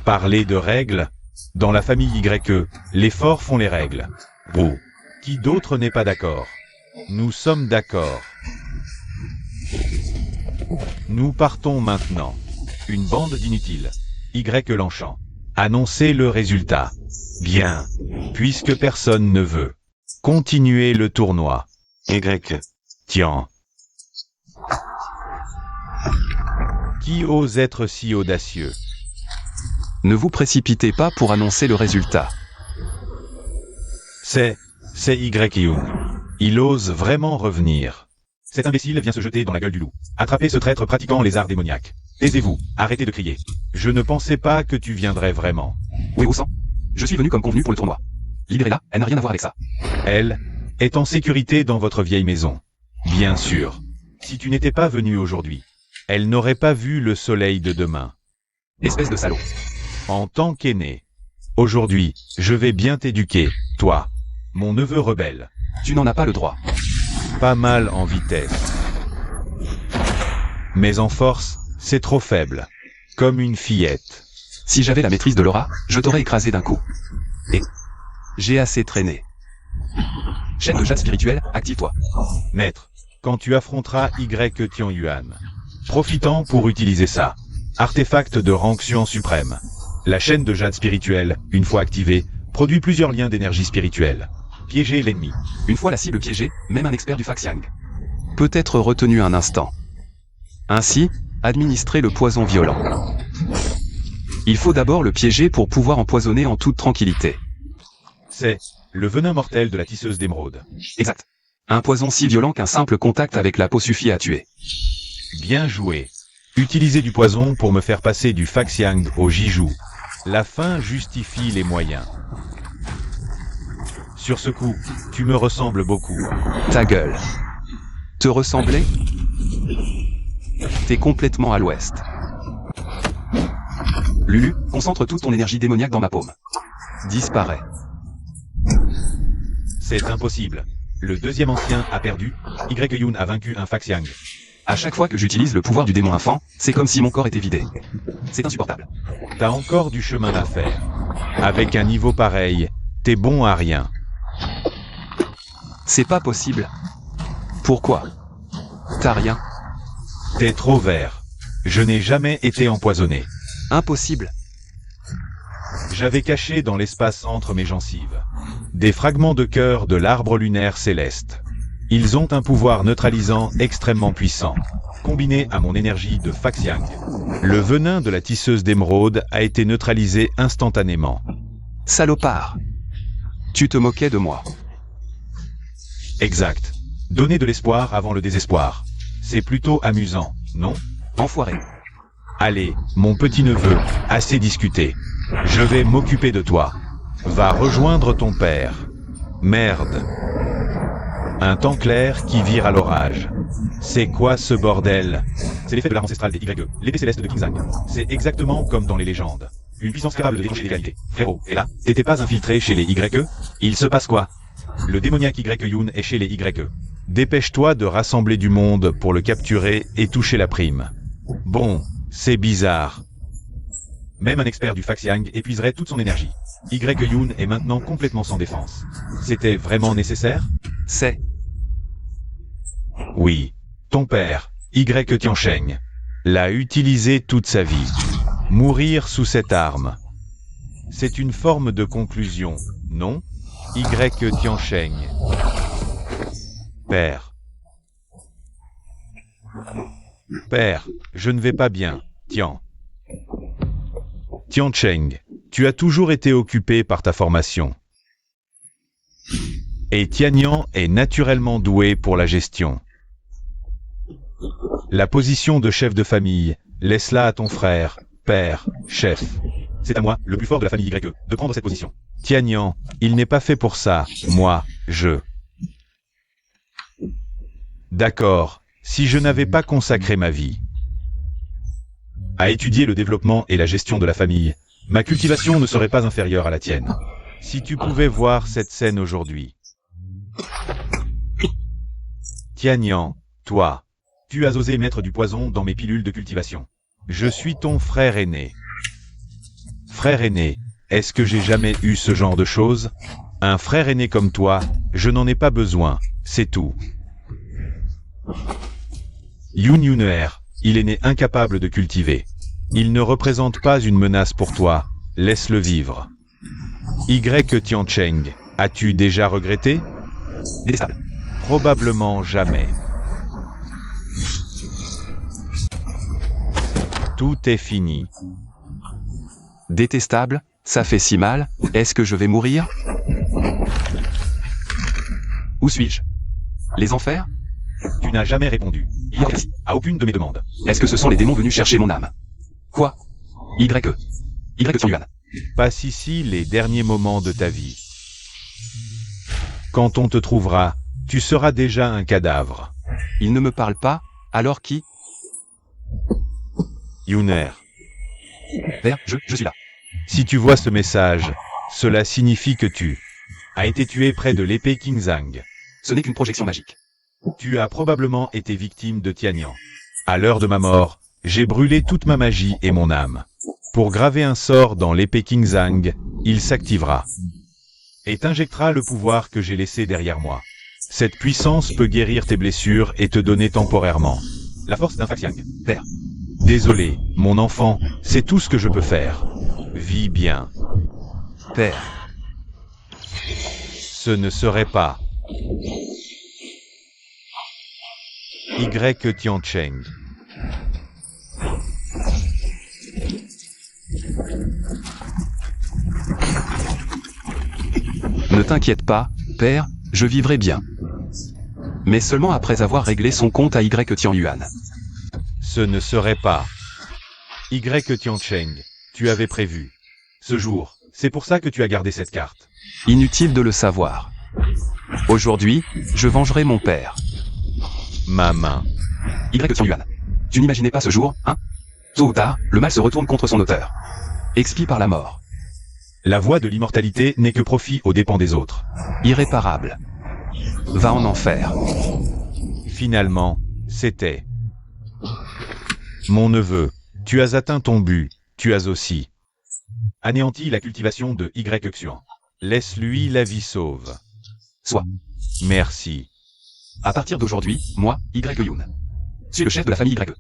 Speaker 2: Parler de règles? Dans la famille YE, les forts font les règles. Vous. Qui d'autre n'est pas d'accord? Nous sommes d'accord. Nous partons maintenant. Une bande d'inutiles. YE l'enchant. Annoncez le résultat. Bien. Puisque personne ne veut. Continuez le tournoi.
Speaker 6: Y.
Speaker 2: Tiens. Qui ose être si audacieux?
Speaker 1: Ne vous précipitez pas pour annoncer le résultat.
Speaker 2: C'est Y-Yoon. Il ose vraiment revenir. Cet imbécile vient se jeter dans la gueule du loup. Attrapez ce traître pratiquant les arts démoniaques. Taisez-vous, arrêtez de crier. Je ne pensais pas que tu viendrais vraiment.
Speaker 1: Oui, au sang. Je suis venu comme convenu pour le tournoi. Libérez-la, elle n'a rien à voir avec ça.
Speaker 2: Elle est en sécurité dans votre vieille maison. Bien sûr. Si tu n'étais pas venu aujourd'hui, elle n'aurait pas vu le soleil de demain.
Speaker 1: Espèce de salaud.
Speaker 2: En tant qu'aîné. Aujourd'hui, je vais bien t'éduquer, toi, mon neveu rebelle.
Speaker 1: Tu n'en as pas le droit.
Speaker 2: Pas mal en vitesse. Mais en force, c'est trop faible. Comme une fillette.
Speaker 1: Si j'avais la maîtrise de l'aura, je t'aurais écrasé d'un coup. Et j'ai assez traîné. Chaîne de jade spirituelle, active-toi.
Speaker 2: Maître, quand tu affronteras Y Tianyuan, profitant pour utiliser ça. Artefact de ranction suprême. La chaîne de jade spirituelle, une fois activée, produit plusieurs liens d'énergie spirituelle. Piéger l'ennemi.
Speaker 1: Une fois la cible piégée, même un expert du Faxiang peut être retenu un instant. Ainsi, administrer le poison violent. Il faut d'abord le piéger pour pouvoir empoisonner en toute tranquillité.
Speaker 2: C'est le venin mortel de la tisseuse d'émeraude.
Speaker 1: Exact. Un poison si violent qu'un simple contact avec la peau suffit à tuer.
Speaker 2: Bien joué. Utiliser du poison pour me faire passer du Faxiang au Jiju. La fin justifie les moyens. Sur ce coup, tu me ressembles beaucoup.
Speaker 1: Ta gueule. Te ressembler? T'es complètement à l'ouest. Lulu, concentre toute ton énergie démoniaque dans ma paume. Disparaît.
Speaker 2: C'est impossible. Le deuxième ancien a perdu, Y-Yoon a vaincu un Faxiang.
Speaker 1: À chaque fois que j'utilise le pouvoir du démon enfant, c'est comme si mon corps était vidé. C'est insupportable.
Speaker 2: T'as encore du chemin à faire. Avec un niveau pareil, t'es bon à rien.
Speaker 1: C'est pas possible. Pourquoi? T'as rien?
Speaker 2: T'es trop vert. Je n'ai jamais été empoisonné.
Speaker 1: Impossible.
Speaker 2: J'avais caché dans l'espace entre mes gencives des fragments de cœur de l'arbre lunaire céleste. Ils ont un pouvoir neutralisant extrêmement puissant, combiné à mon énergie de Faxiang. Le venin de la tisseuse d'émeraude a été neutralisé instantanément.
Speaker 1: Salopard. Tu te moquais de moi.
Speaker 2: Exact. Donner de l'espoir avant le désespoir. C'est plutôt amusant, non?
Speaker 1: Enfoiré.
Speaker 2: Allez, mon petit-neveu, assez discuté. Je vais m'occuper de toi. Va rejoindre ton père. Merde. Un temps clair qui vire à l'orage. C'est quoi ce bordel? C'est l'effet de l'art ancestral des YE, l'épée céleste de Kingzang. C'est exactement comme dans les légendes. Une puissance capable de déclencher les réalités. Frérot, et là, t'étais pas infiltré chez les YE? Il se passe quoi? Le démoniaque Y-Yoon est chez les YE. Dépêche-toi de rassembler du monde pour le capturer et toucher la prime. Bon, c'est bizarre. Même un expert du Faxiang épuiserait toute son énergie. Y-Yoon est maintenant complètement sans défense. C'était vraiment nécessaire?
Speaker 1: C'est...
Speaker 2: Oui. Ton père, Y Tiansheng, l'a utilisé toute sa vie. Mourir sous cette arme. C'est une forme de conclusion, non? Y Tiansheng. Père. Père, je ne vais pas bien, Tian. Tiansheng, tu as toujours été occupé par ta formation. Et Tianyan est naturellement doué pour la gestion. La position de chef de famille, laisse-la à ton frère, père, chef. C'est à moi, le plus fort de la famille YE, de prendre cette position. Tianyan, il n'est pas fait pour ça, moi, je. D'accord, si je n'avais pas consacré ma vie à étudier le développement et la gestion de la famille, ma cultivation ne serait pas inférieure à la tienne. Si tu pouvais voir cette scène aujourd'hui. Tianyan, toi, tu as osé mettre du poison dans mes pilules de cultivation. Je suis ton frère aîné. Frère aîné, est-ce que j'ai jamais eu ce genre de choses? Un frère aîné comme toi, je n'en ai pas besoin, c'est tout. Yoon Yuner, il est né incapable de cultiver. Il ne représente pas une menace pour toi, laisse-le vivre. Y Tiancheng, as-tu déjà regretté?
Speaker 1: Détestable.
Speaker 2: Probablement jamais. Tout est fini.
Speaker 1: Détestable, ça fait si mal, est-ce que je vais mourir? Où suis-je? Les enfers?
Speaker 2: Tu n'as jamais répondu. À aucune de mes demandes.
Speaker 1: Est-ce que ce sont les démons venus chercher mon âme? Quoi? Y Tianyuan.
Speaker 2: Passe ici les derniers moments de ta vie. Quand on te trouvera, tu seras déjà un cadavre.
Speaker 1: Il ne me parle pas, alors qui?
Speaker 2: Yuner.
Speaker 1: Père, je suis là.
Speaker 2: Si tu vois ce message, cela signifie que tu as été tué près de l'épée Kingzang.
Speaker 1: Ce n'est qu'une projection magique.
Speaker 2: Tu as probablement été victime de Tianyan. À l'heure de ma mort, j'ai brûlé toute ma magie et mon âme. Pour graver un sort dans l'épée Kingzang, il s'activera et t'injectera le pouvoir que j'ai laissé derrière moi. Cette puissance peut guérir tes blessures et te donner temporairement la force d'un Faxiang.
Speaker 1: Père.
Speaker 2: Désolé, mon enfant, c'est tout ce que je peux faire. Vis bien.
Speaker 1: Père.
Speaker 2: Ce ne serait pas Y Tiancheng.
Speaker 1: Ne t'inquiète pas, père, je vivrai bien. Mais seulement après avoir réglé son compte à Y Tianyuan.
Speaker 2: Ce ne serait pas Y Tiancheng. Tu avais prévu ce jour. C'est pour ça que tu as gardé cette carte.
Speaker 1: Inutile de le savoir. Aujourd'hui, je vengerai mon père.
Speaker 2: Ma main.
Speaker 1: Y Tianyuan. Tu n'imaginais pas ce jour, hein? Tôt ou tard, le mal se retourne contre son auteur. Expie par la mort.
Speaker 2: La voie de l'immortalité n'est que profit aux dépens des autres.
Speaker 1: Irréparable. Va en enfer.
Speaker 2: Finalement, c'était mon neveu. Tu as atteint ton but. Tu as aussi anéanti la cultivation de Y Xuan. Laisse-lui la vie sauve.
Speaker 1: Soit.
Speaker 2: Merci.
Speaker 1: À partir d'aujourd'hui, moi, Y Yoon, suis le chef de la famille Y.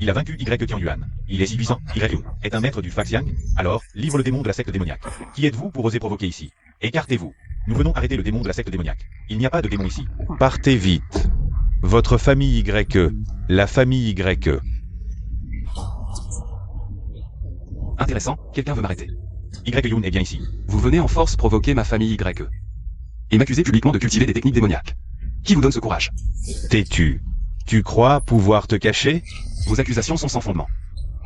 Speaker 2: Il a vaincu Y Tianyuan. Il est si puissant. Y Yoon est un maître du Faxiang. Alors, livre le démon de la secte démoniaque. Qui êtes-vous pour oser provoquer ici? Écartez-vous. Nous venons arrêter le démon de la secte démoniaque. Il n'y a pas de démon ici. Partez vite. Votre famille Y. La famille Y.
Speaker 1: Intéressant, quelqu'un veut m'arrêter.
Speaker 2: Y Yoon est bien ici.
Speaker 1: Vous venez en force provoquer ma famille Y. Et m'accuser publiquement de cultiver des techniques démoniaques. Qui vous donne ce courage?
Speaker 2: T'es-tu? Tu crois pouvoir te cacher?
Speaker 1: Vos accusations sont sans fondement.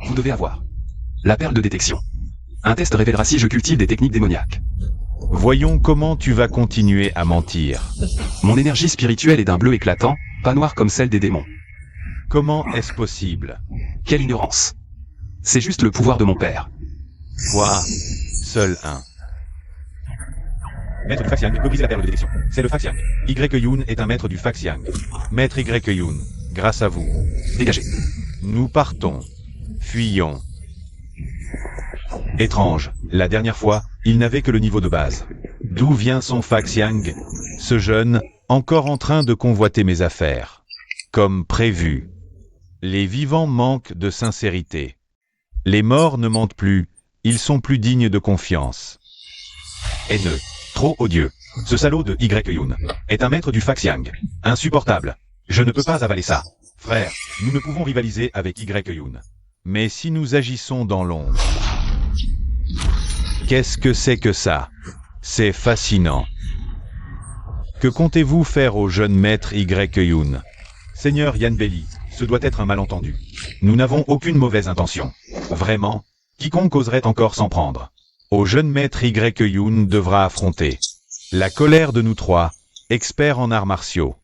Speaker 1: Vous devez avoir la perle de détection. Un test révélera si je cultive des techniques démoniaques.
Speaker 2: Voyons comment tu vas continuer à mentir.
Speaker 1: Mon énergie spirituelle est d'un bleu éclatant, pas noir comme celle des démons.
Speaker 2: Comment est-ce possible?
Speaker 1: Quelle ignorance. C'est juste le pouvoir de mon père.
Speaker 2: Quoi? Seul un. Maître du Faxiang peut briser la perle de détection. C'est le Faxiang. Y Yoon est un maître du Faxiang. Maître Y Yoon, grâce à vous.
Speaker 1: Dégagez.
Speaker 2: Nous partons. Fuyons. Étrange, la dernière fois, il n'avait que le niveau de base. D'où vient son Faxiang? Ce jeune, encore en train de convoiter mes affaires. Comme prévu. Les vivants manquent de sincérité. Les morts ne mentent plus, ils sont plus dignes de confiance. Haineux, trop odieux. Ce salaud de Y Yoon est un maître du Faxiang. Insupportable. Je ne peux pas avaler ça. Frère, nous ne pouvons rivaliser avec Y Yoon. Mais si nous agissons dans l'ombre... Qu'est-ce que c'est que ça? C'est fascinant. Que comptez-vous faire au jeune maître Y Yoon? Seigneur Yanbeli, ce doit être un malentendu. Nous n'avons aucune mauvaise intention. Vraiment, quiconque oserait encore s'en prendre au jeune maître Y Yoon devra affronter la colère de nous trois, experts en arts martiaux.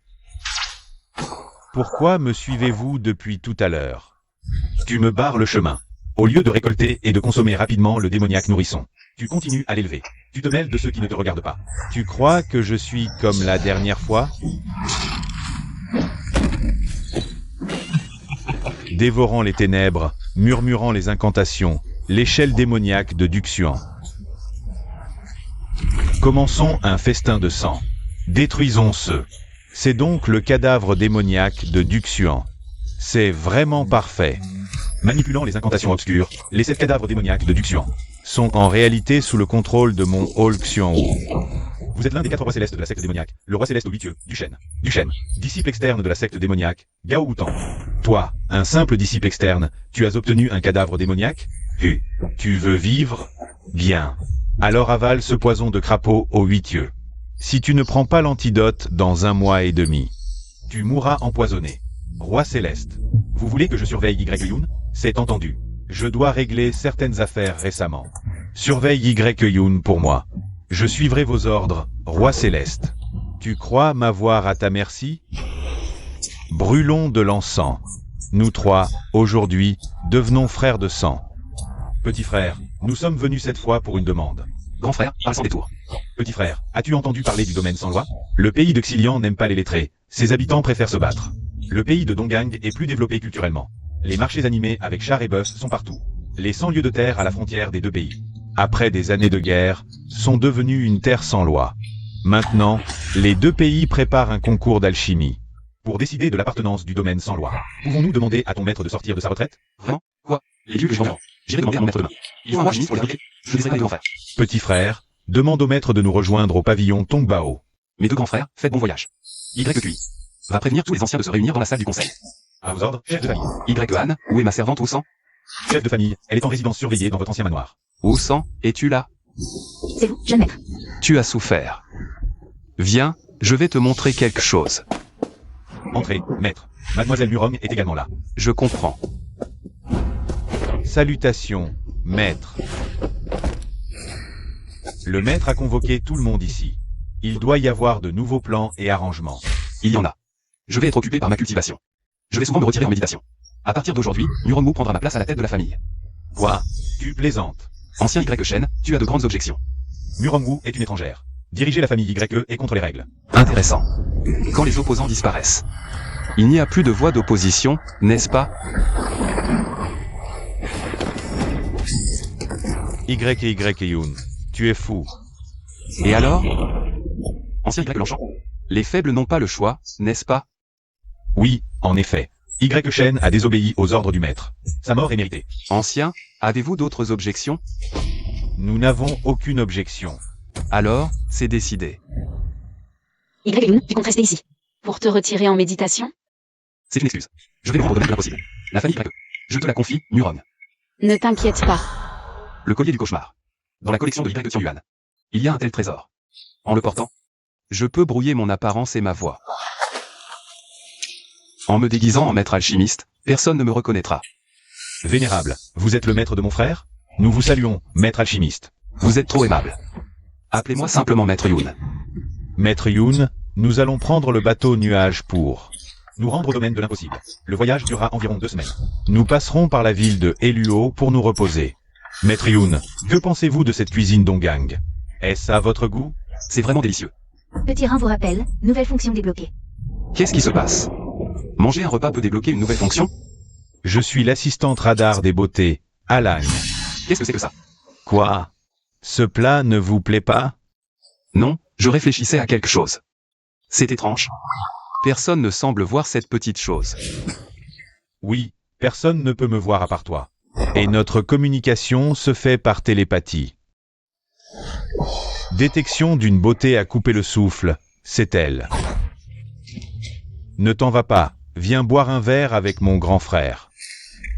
Speaker 2: Pourquoi me suivez-vous depuis tout à l'heure? Tu me barres le chemin. Au lieu de récolter et de consommer rapidement le démoniaque nourrisson, tu continues à l'élever. Tu te mêles de ceux qui ne te regardent pas. Tu crois que je suis comme la dernière fois? Dévorant les ténèbres, murmurant les incantations, l'échelle démoniaque de Duxian. Commençons un festin de sang. Détruisons ceux. C'est donc le cadavre démoniaque de Duxian. C'est vraiment parfait. Manipulant les incantations obscures, les 7 cadavres démoniaques de Duxian sont en réalité sous le contrôle de mon Xianwu. Vous êtes l'un des 4 rois célestes de la secte démoniaque, le roi céleste aux 8 yeux, Duchenne, disciple externe de la secte démoniaque, Gao Wutan. Toi, un simple disciple externe, tu as obtenu un cadavre démoniaque? Tu veux vivre? Bien. Alors avale ce poison de crapaud aux 8 yeux. Si tu ne prends pas l'antidote dans 1 mois et demi, tu mourras empoisonné. Roi céleste, vous voulez que je surveille Y-Yun? C'est entendu. Je dois régler certaines affaires récemment. Surveille Y-Yun pour moi. Je suivrai vos ordres, roi céleste. Tu crois m'avoir à ta merci? Brûlons de l'encens. Nous 3, aujourd'hui, devenons frères de sang. Petit frère, nous sommes venus cette fois pour une demande.
Speaker 1: Grand frère, parle sans détour.
Speaker 2: Petit frère, as-tu entendu parler du domaine sans loi? Le pays de Xilian n'aime pas les lettrés. Ses habitants préfèrent se battre. Le pays de Donggang est plus développé culturellement. Les marchés animés avec chars et bœufs sont partout. Les 100 lieues de terre à la frontière des 2 pays, après des années de guerre, sont devenus une terre sans loi. Maintenant, les 2 pays préparent un concours d'alchimie. Pour décider de l'appartenance du domaine sans loi, pouvons-nous demander à ton maître de sortir de sa retraite?
Speaker 1: Vraiment? Quoi? Les lieux que je vends. J'irai demander à mon maître demain. Il faut un alchimiste pour les fabriquer. Je ne les ai pas les grands frères.
Speaker 2: Petit frère, demande au maître de nous rejoindre au pavillon Tongbao.
Speaker 1: Mes 2 grands frères, faites bon voyage. YQI va prévenir tous les anciens de se réunir dans la salle du conseil.
Speaker 2: À vos ordres, chef de famille.
Speaker 1: YAN, où est ma servante au sang?
Speaker 2: Chef de famille, elle est en résidence surveillée dans votre ancien manoir.
Speaker 1: Au sang, es-tu là?
Speaker 3: C'est vous, jeune maître.
Speaker 1: Tu as souffert. Viens, je vais te montrer quelque chose.
Speaker 2: Entrez, maître. Mademoiselle Murong est également là.
Speaker 1: Je comprends.
Speaker 2: Salutations, maître. Le maître a convoqué tout le monde ici. Il doit y avoir de nouveaux plans et arrangements.
Speaker 1: Il y en a. Je vais être occupé par ma cultivation. Je vais souvent me retirer en méditation. À partir d'aujourd'hui, Murongmu prendra ma place à la tête de la famille.
Speaker 2: Quoi? Tu plaisantes.
Speaker 1: Ancien Y-Shen, tu as de grandes objections.
Speaker 2: Murongmu est une étrangère. Diriger la famille YE est contre les règles.
Speaker 1: Intéressant. Quand les opposants disparaissent, il n'y a plus de voix d'opposition, n'est-ce pas?
Speaker 2: Y-Yun, tu es fou.
Speaker 1: Et alors? Ancien Y-Lanchon, les faibles n'ont pas le choix, n'est-ce pas?
Speaker 2: Oui, en effet. Y-Shen a désobéi aux ordres du maître. Sa mort est méritée.
Speaker 1: Ancien, avez-vous d'autres objections?
Speaker 2: Nous n'avons aucune objection.
Speaker 1: Alors, c'est décidé.
Speaker 4: Y-Yun, tu comptes rester ici.
Speaker 5: Pour te retirer en méditation?
Speaker 1: C'est une excuse. Je vais me rendre au domaine de l'impossible. La famille Y. Je te la confie, Murong.
Speaker 5: Ne t'inquiète pas.
Speaker 1: Le collier du cauchemar. Dans la collection de Y Yuan. Il y a un tel trésor. En le portant, je peux brouiller mon apparence et ma voix. En me déguisant en maître alchimiste, personne ne me reconnaîtra.
Speaker 2: Vénérable, vous êtes le maître de mon frère? Nous vous saluons, maître alchimiste.
Speaker 1: Vous êtes trop aimable. Appelez-moi simplement maître Yun.
Speaker 2: Maître Yun, nous allons prendre le bateau nuage pour nous rendre au domaine de l'impossible. Le voyage durera environ 2 semaines. Nous passerons par la ville de Heluo pour nous reposer. Maître Yun, que pensez-vous de cette cuisine Donggang? Est-ce à votre goût?
Speaker 1: C'est vraiment délicieux.
Speaker 3: Petit Rein vous rappelle, nouvelle fonction débloquée.
Speaker 1: Qu'est-ce qui se passe? Manger un repas peut débloquer une nouvelle fonction?
Speaker 2: Je suis l'assistante radar des beautés, Alan.
Speaker 1: Qu'est-ce que c'est que ça?
Speaker 2: Quoi? Ce plat ne vous plaît pas?
Speaker 1: Non, je réfléchissais à quelque chose. C'est étrange. Personne ne semble voir cette petite chose.
Speaker 2: Oui, personne ne peut me voir à part toi. Et notre communication se fait par télépathie. Détection d'une beauté à couper le souffle, c'est elle. Ne t'en va pas, viens boire un verre avec mon grand frère.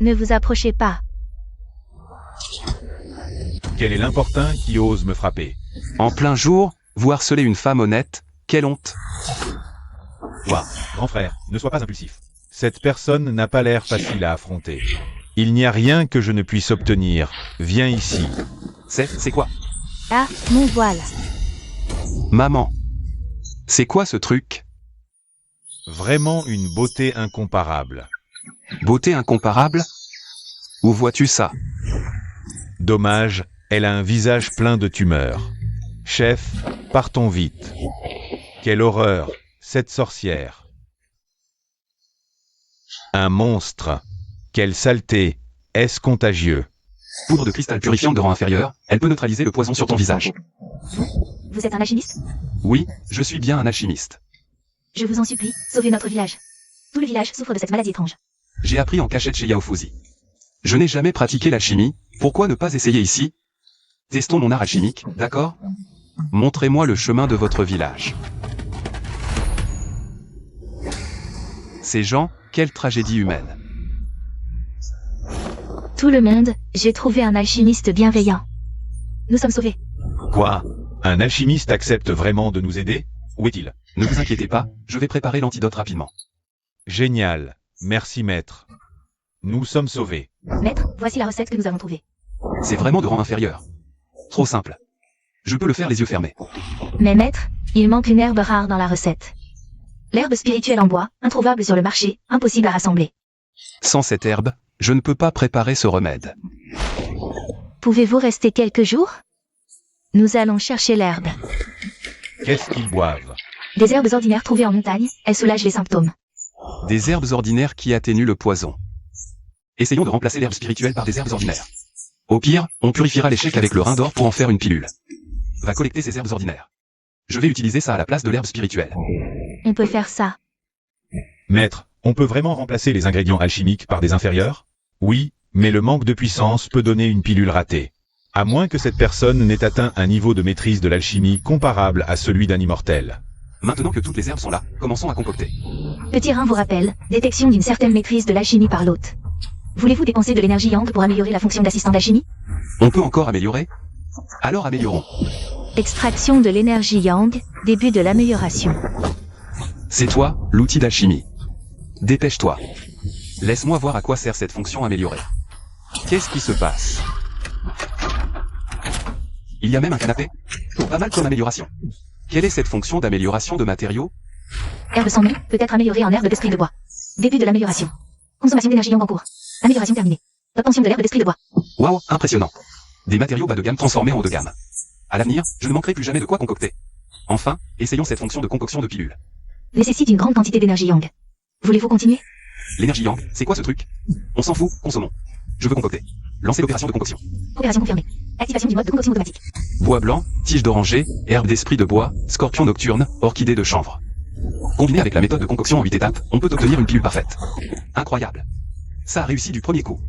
Speaker 3: Ne vous approchez pas.
Speaker 2: Quel est l'importun qui ose me frapper?
Speaker 1: En plein jour, vous harcelez une femme honnête, quelle honte.
Speaker 2: Toi, grand frère, ne sois pas impulsif. Cette personne n'a pas l'air facile à affronter. Il n'y a rien que je ne puisse obtenir. Viens ici.
Speaker 1: C'est quoi?
Speaker 3: Ah, mon voile.
Speaker 1: Maman. C'est quoi ce truc?
Speaker 2: Vraiment une beauté incomparable.
Speaker 1: Beauté incomparable? Où vois-tu ça?
Speaker 2: Dommage, elle a un visage plein de tumeurs. Chef, partons vite. Quelle horreur, cette sorcière. Un monstre. Quelle saleté, est-ce contagieux?
Speaker 1: Poudre de cristal purifiante de rang inférieur, elle peut neutraliser le poison sur ton visage.
Speaker 3: Vous êtes un alchimiste?
Speaker 1: Oui, je suis bien un alchimiste.
Speaker 3: Je vous en supplie, sauvez notre village. Tout le village souffre de cette maladie étrange.
Speaker 1: J'ai appris en cachette chez Yaofuzi. Je n'ai jamais pratiqué l'alchimie, pourquoi ne pas essayer ici? Testons mon art alchimique, d'accord? Montrez-moi le chemin de votre village. Ces gens, quelle tragédie humaine.
Speaker 3: Tout le monde, j'ai trouvé un alchimiste bienveillant. Nous sommes sauvés.
Speaker 2: Quoi? Un alchimiste accepte vraiment de nous aider? Où est-il?
Speaker 1: Ne vous inquiétez pas, je vais préparer l'antidote rapidement.
Speaker 2: Génial, merci maître. Nous sommes sauvés.
Speaker 3: Maître, voici la recette que nous avons trouvée.
Speaker 1: C'est vraiment de rang inférieur. Trop simple. Je peux le faire les yeux fermés.
Speaker 3: Mais maître, il manque une herbe rare dans la recette. L'herbe spirituelle en bois, introuvable sur le marché, impossible à rassembler.
Speaker 1: Sans cette herbe, je ne peux pas préparer ce remède.
Speaker 3: Pouvez-vous rester quelques jours? Nous allons chercher l'herbe.
Speaker 2: Qu'est-ce qu'ils boivent?
Speaker 3: Des herbes ordinaires trouvées en montagne, elles soulagent les symptômes.
Speaker 1: Des herbes ordinaires qui atténuent le poison. Essayons de remplacer l'herbe spirituelle par des herbes ordinaires. Au pire, on purifiera l'échec avec le rein d'or pour en faire une pilule. Va collecter ces herbes ordinaires. Je vais utiliser ça à la place de l'herbe spirituelle.
Speaker 3: On peut faire ça.
Speaker 2: Maître, on peut vraiment remplacer les ingrédients alchimiques par des inférieurs? Oui, mais le manque de puissance peut donner une pilule ratée. À moins que cette personne n'ait atteint un niveau de maîtrise de l'alchimie comparable à celui d'un immortel.
Speaker 1: Maintenant que toutes les herbes sont là, commençons à concocter.
Speaker 3: Petit rein vous rappelle, détection d'une certaine maîtrise de l'alchimie par l'hôte. Voulez-vous dépenser de l'énergie yang pour améliorer la fonction d'assistant d'alchimie?
Speaker 1: On peut encore améliorer? Alors améliorons.
Speaker 3: Extraction de l'énergie yang, début de l'amélioration.
Speaker 1: C'est toi, l'outil d'alchimie. Dépêche-toi. Laisse-moi voir à quoi sert cette fonction améliorée. Qu'est-ce qui se passe? Il y a même un canapé? Pas mal comme amélioration. Quelle est cette fonction d'amélioration de matériaux?
Speaker 3: Herbe sans nom, peut être améliorée en herbe d'esprit de bois. Début de l'amélioration. Consommation d'énergie yang en cours. Amélioration terminée. Obtention de l'herbe d'esprit de bois.
Speaker 1: Waouh, impressionnant. Des matériaux bas de gamme transformés en haut de gamme. À l'avenir, je ne manquerai plus jamais de quoi concocter. Enfin, essayons cette fonction de concoction de pilules.
Speaker 3: Nécessite une grande quantité d'énergie yang. Voulez-vous continuer?
Speaker 1: L'énergie yang, c'est quoi ce truc? On s'en fout, consommons. Je veux concocter. Lancez l'opération de concoction.
Speaker 3: Opération confirmée. Activation du mode de concoction automatique.
Speaker 1: Bois blanc, tige d'oranger, herbe d'esprit de bois, scorpion nocturne, orchidée de chanvre. Combiné avec la méthode de concoction en 8 étapes, on peut obtenir une pilule parfaite. Incroyable. Ça a réussi du premier coup.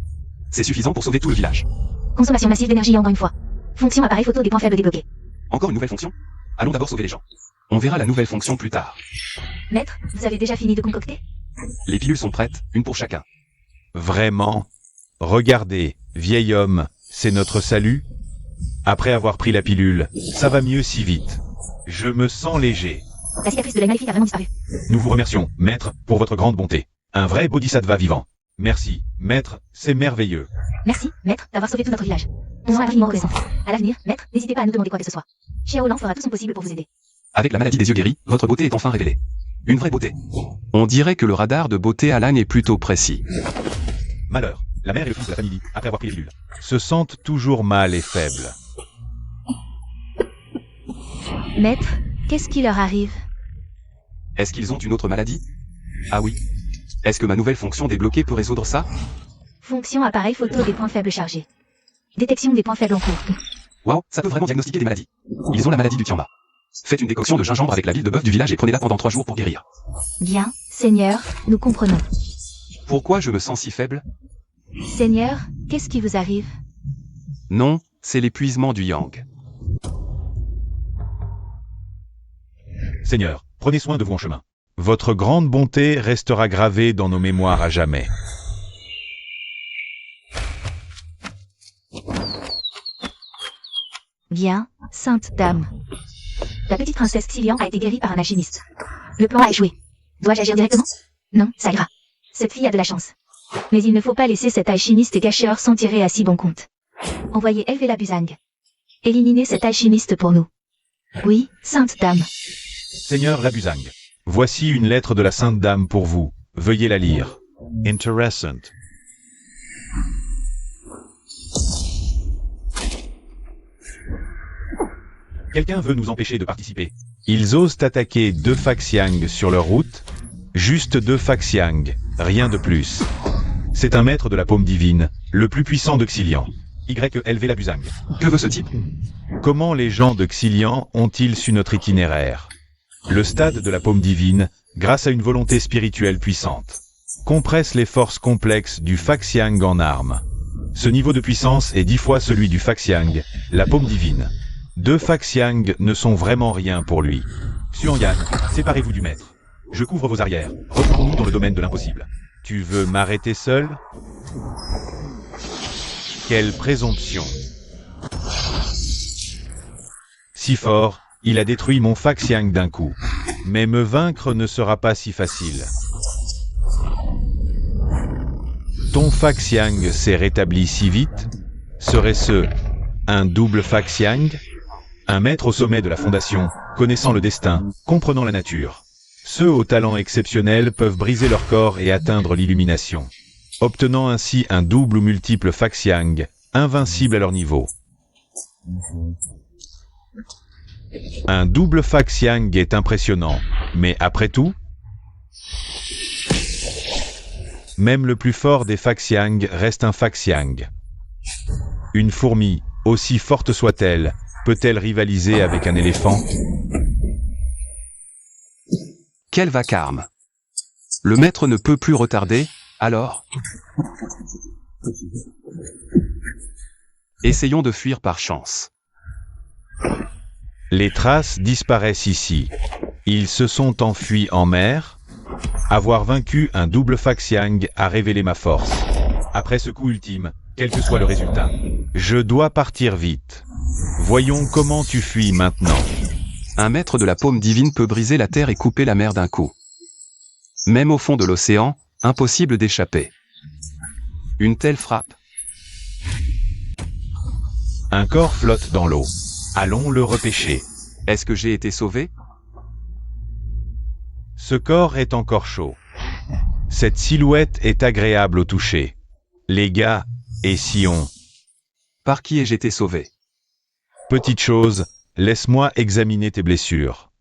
Speaker 1: C'est suffisant pour sauver tout le village.
Speaker 3: Consommation massive d'énergie yang en une fois. Fonction appareil photo des points faibles débloqués.
Speaker 1: Encore une nouvelle fonction? Allons d'abord sauver les gens. On verra la nouvelle fonction plus tard.
Speaker 3: Maître, vous avez déjà fini de concocter?
Speaker 1: Les pilules sont prêtes, une pour chacun.
Speaker 2: Vraiment? Regardez, vieil homme, c'est notre salut? Après avoir pris la pilule, ça va mieux si vite. Je me sens léger.
Speaker 3: La cicatrice de l'œil maléfique a vraiment disparu.
Speaker 2: Nous vous remercions, maître, pour votre grande bonté. Un vrai bodhisattva vivant. Merci, maître, c'est merveilleux.
Speaker 3: Merci, maître, d'avoir sauvé tout notre village. Nous en sommes infiniment reconnaissants. À l'avenir, maître, n'hésitez pas à nous demander quoi que ce soit. Xiaolan fera tout son possible pour vous aider.
Speaker 1: Avec la maladie des yeux guéris, votre beauté est enfin révélée. Une vraie beauté. On dirait que le radar de beauté Alan est plutôt précis.
Speaker 2: Malheur, la mère et le fils de la famille, après avoir pris les pilules, se sentent toujours mal et faibles.
Speaker 3: Maître, qu'est-ce qui leur arrive?
Speaker 1: Est-ce qu'ils ont une autre maladie? Ah oui. Est-ce que ma nouvelle fonction débloquée peut résoudre ça?
Speaker 3: Fonction appareil photo des points faibles chargés. Détection des points faibles en cours.
Speaker 1: Waouh, ça peut vraiment diagnostiquer des maladies. Ils ont la maladie du Tianma. Faites une décoction de gingembre avec la ville de bœuf du village et prenez-la pendant 3 jours pour guérir.
Speaker 3: Bien, Seigneur, nous comprenons.
Speaker 1: Pourquoi je me sens si faible?
Speaker 3: Seigneur, qu'est-ce qui vous arrive?
Speaker 1: Non, c'est l'épuisement du yang.
Speaker 2: Seigneur, prenez soin de vous en chemin. Votre grande bonté restera gravée dans nos mémoires à jamais.
Speaker 3: Bien, sainte dame. La petite princesse Xilian a été guérie par un alchimiste. Le plan a échoué. Dois-je agir directement? Non, ça ira. Cette fille a de la chance. Mais il ne faut pas laisser cet alchimiste gâcheur s'en tirer à si bon compte. Envoyez Elvela Buzang. Éliminez cet alchimiste pour nous. Oui, sainte dame.
Speaker 2: Seigneur Labuzang, Voici une lettre de la Sainte Dame pour vous. Veuillez la lire. Interessant. Quelqu'un veut nous empêcher de participer. Ils osent attaquer 2 Faxiang sur leur route. Juste 2 Faxiang, rien de plus. C'est un maître de la paume divine, le plus puissant de Xilian. YLV Labuzang.
Speaker 1: Que veut ce type?
Speaker 2: Comment les gens de Xilian ont-ils su notre itinéraire? Le stade de la paume divine, grâce à une volonté spirituelle puissante, compresse les forces complexes du Faxiang en armes. Ce niveau de puissance est 10 fois celui du Faxiang, la paume divine. 2 Faxiang ne sont vraiment rien pour lui. Xuanyang, séparez-vous du maître. Je couvre vos arrières. Retrouvons-nous dans le domaine de l'impossible. Tu veux m'arrêter seul? Quelle présomption! Si fort, il a détruit mon Faxiang d'un coup. Mais me vaincre ne sera pas si facile. Ton Faxiang s'est rétabli si vite? Serait-ce un double Faxiang? Un maître au sommet de la fondation, connaissant le destin, comprenant la nature. Ceux au talent exceptionnel peuvent briser leur corps et atteindre l'illumination, obtenant ainsi un double ou multiple Faxiang, invincible à leur niveau. Un double Faxiang est impressionnant, mais après tout, même le plus fort des Faxiang reste un Faxiang. Une fourmi, aussi forte soit-elle, peut-elle rivaliser avec un éléphant?
Speaker 1: Quel vacarme! Le maître ne peut plus retarder, alors? Essayons de fuir par chance.
Speaker 2: Les traces disparaissent ici. Ils se sont enfuis en mer. Avoir vaincu un double Faxiang a révélé ma force. Après ce coup ultime, quel que soit le résultat, je dois partir vite. Voyons comment tu fuis maintenant.
Speaker 1: Un maître de la paume divine peut briser la terre et couper la mer d'un coup. Même au fond de l'océan, impossible d'échapper. Une telle frappe.
Speaker 2: Un corps flotte dans l'eau. Allons le repêcher.
Speaker 1: Est-ce que j'ai été sauvé?
Speaker 2: Ce corps est encore chaud. Cette silhouette est agréable au toucher. Les gars, et si on...
Speaker 1: Par qui ai-je été sauvé?
Speaker 2: Petite chose, laisse-moi examiner tes blessures.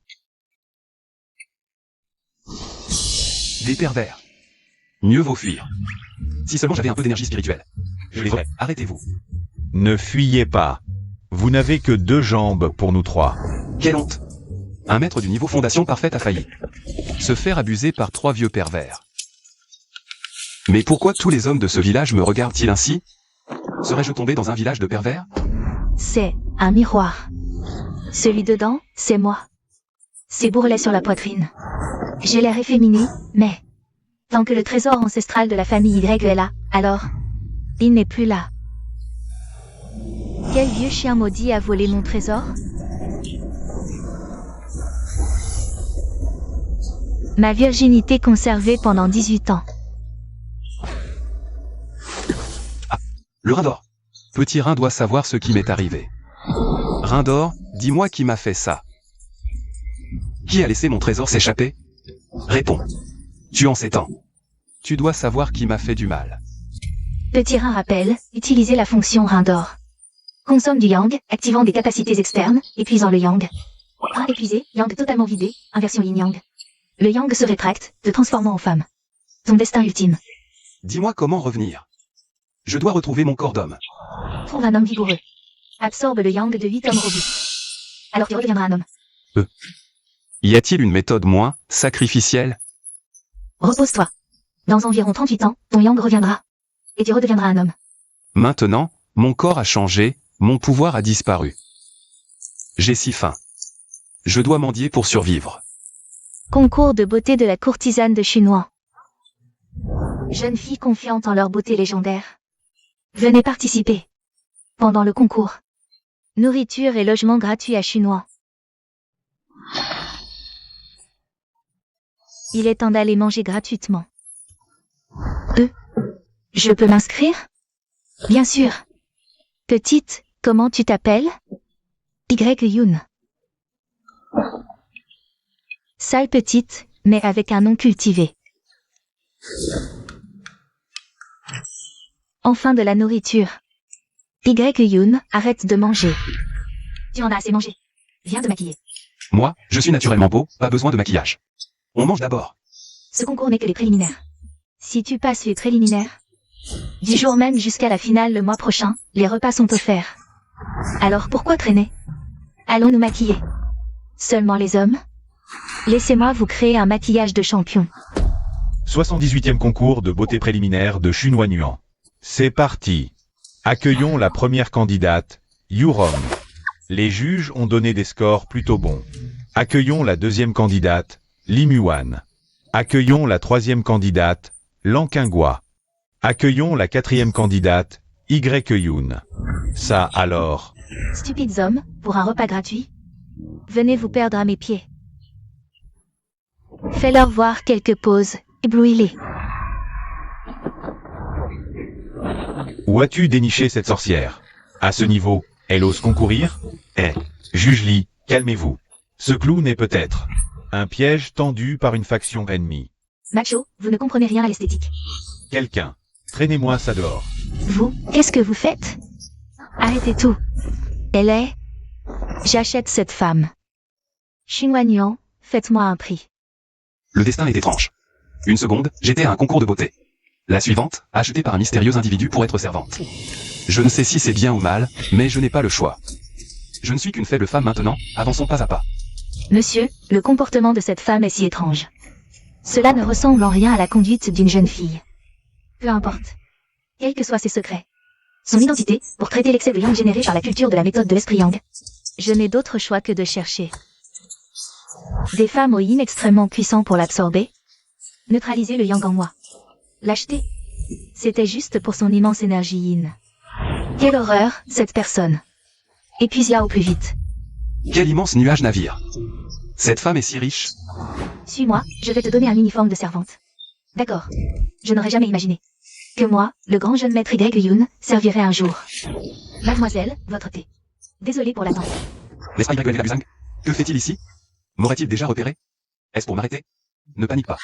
Speaker 1: Des pervers. Mieux vaut fuir. Si seulement j'avais un peu d'énergie spirituelle. Je les aurais. Arrêtez-vous.
Speaker 2: Ne fuyez pas. Vous n'avez que 2 jambes pour nous 3.
Speaker 1: Quelle honte! Un maître du niveau fondation parfaite a failli se faire abuser par 3 vieux pervers. Mais pourquoi tous les hommes de ce village me regardent-ils ainsi? Serais-je tombé dans un village de pervers?
Speaker 3: C'est un miroir. Celui dedans, c'est moi. C'est bourrelet sur la poitrine. J'ai l'air efféminé, mais... tant que le trésor ancestral de la famille Y est là, alors... il n'est plus là. Quel vieux chien maudit a volé mon trésor? Ma virginité conservée pendant 18 ans.
Speaker 1: Le Rindor. Petit Rein doit savoir ce qui m'est arrivé. Rindor, dis-moi qui m'a fait ça. Qui a laissé mon trésor s'échapper? Réponds. Tu en sais tant. Tu dois savoir qui m'a fait du mal.
Speaker 3: Petit Rein rappelle, utilisez la fonction Rindor. Consomme du Yang, activant des capacités externes, épuisant le Yang. Rein épuisé, Yang totalement vidé, inversion Yin-Yang. Le Yang se rétracte, te transformant en femme. Ton destin ultime.
Speaker 1: Dis-moi comment revenir. Je dois retrouver mon corps d'homme.
Speaker 3: Trouve un homme vigoureux. Absorbe le Yang de 8 hommes robustes. Alors tu redeviendras un homme.
Speaker 1: Y a-t-il une méthode moins sacrificielle?
Speaker 3: Repose-toi. Dans environ 38 ans, ton Yang reviendra. Et tu redeviendras un homme.
Speaker 1: Maintenant, mon corps a changé, mon pouvoir a disparu. J'ai si faim. Je dois mendier pour survivre.
Speaker 3: Concours de beauté de la courtisane de Chunuan. Jeunes filles confiantes en leur beauté légendaire. Venez participer. Pendant le concours. Nourriture et logement gratuit à Chunuan. Il est temps d'aller manger gratuitement. Je peux m'inscrire? Bien sûr. Petite, comment tu t'appelles? Y Yoon. Sale petite, mais avec un nom cultivé. Enfin de la nourriture. Y-Yoon, arrête de manger. Tu en as assez mangé. Viens te maquiller.
Speaker 1: Moi, je suis naturellement beau, pas besoin de maquillage. On mange d'abord.
Speaker 3: Ce concours n'est que les préliminaires. Si tu passes les préliminaires, du jour même jusqu'à la finale le mois prochain, les repas sont offerts. Alors pourquoi traîner? Allons nous maquiller. Seulement les hommes? Laissez-moi vous créer un maquillage de champion.
Speaker 2: 78e concours de beauté préliminaire de Chunhwa Nuan. C'est parti. Accueillons la première candidate, Yurom. Les juges ont donné des scores plutôt bons. Accueillons la deuxième candidate, Lim Yuan. Accueillons la troisième candidate, Lang Kingwa. Accueillons la quatrième candidate, Y-Yoon. Ça alors.
Speaker 3: Stupides hommes, pour un repas gratuit? Venez vous perdre à mes pieds. Fais-leur voir quelques poses, éblouis-les.
Speaker 2: Où as-tu déniché cette sorcière? À ce niveau, elle ose concourir? Juge Lee, calmez-vous. Ce clown est peut-être un piège tendu par une faction ennemie.
Speaker 3: Macho, vous ne comprenez rien à l'esthétique.
Speaker 2: Quelqu'un, traînez-moi ça dehors.
Speaker 3: Vous, qu'est-ce que vous faites? Arrêtez tout. Elle est... J'achète cette femme. Chunhwa Nuan, faites-moi un prix.
Speaker 1: Le destin est étrange. Une seconde, j'étais à un concours de beauté. La suivante, achetée par un mystérieux individu pour être servante. Je ne sais si c'est bien ou mal, mais je n'ai pas le choix. Je ne suis qu'une faible femme maintenant, avançons pas à pas.
Speaker 3: Monsieur, le comportement de cette femme est si étrange. Cela ne ressemble en rien à la conduite d'une jeune fille. Peu importe. Quels que soient ses secrets. Son identité, pour traiter l'excès de yang généré par la culture de la méthode de l'esprit yang. Je n'ai d'autre choix que de chercher. Des femmes au yin extrêmement puissants pour l'absorber. Neutraliser le yang en moi. L'acheter. C'était juste pour son immense énergie yin. Quelle horreur, cette personne. Épuise-la au plus vite.
Speaker 1: Quel immense nuage navire. Cette femme est si riche.
Speaker 3: Suis-moi, je vais te donner un uniforme de servante. D'accord. Je n'aurais jamais imaginé que moi, le grand jeune maître Y-Yoon, servirait un jour. Mademoiselle, votre thé. Désolé pour l'attente.
Speaker 1: N'est-ce pas Y Labuzang? Que fait-il ici? M'aurait-il déjà repéré? Est-ce pour m'arrêter? Ne panique pas.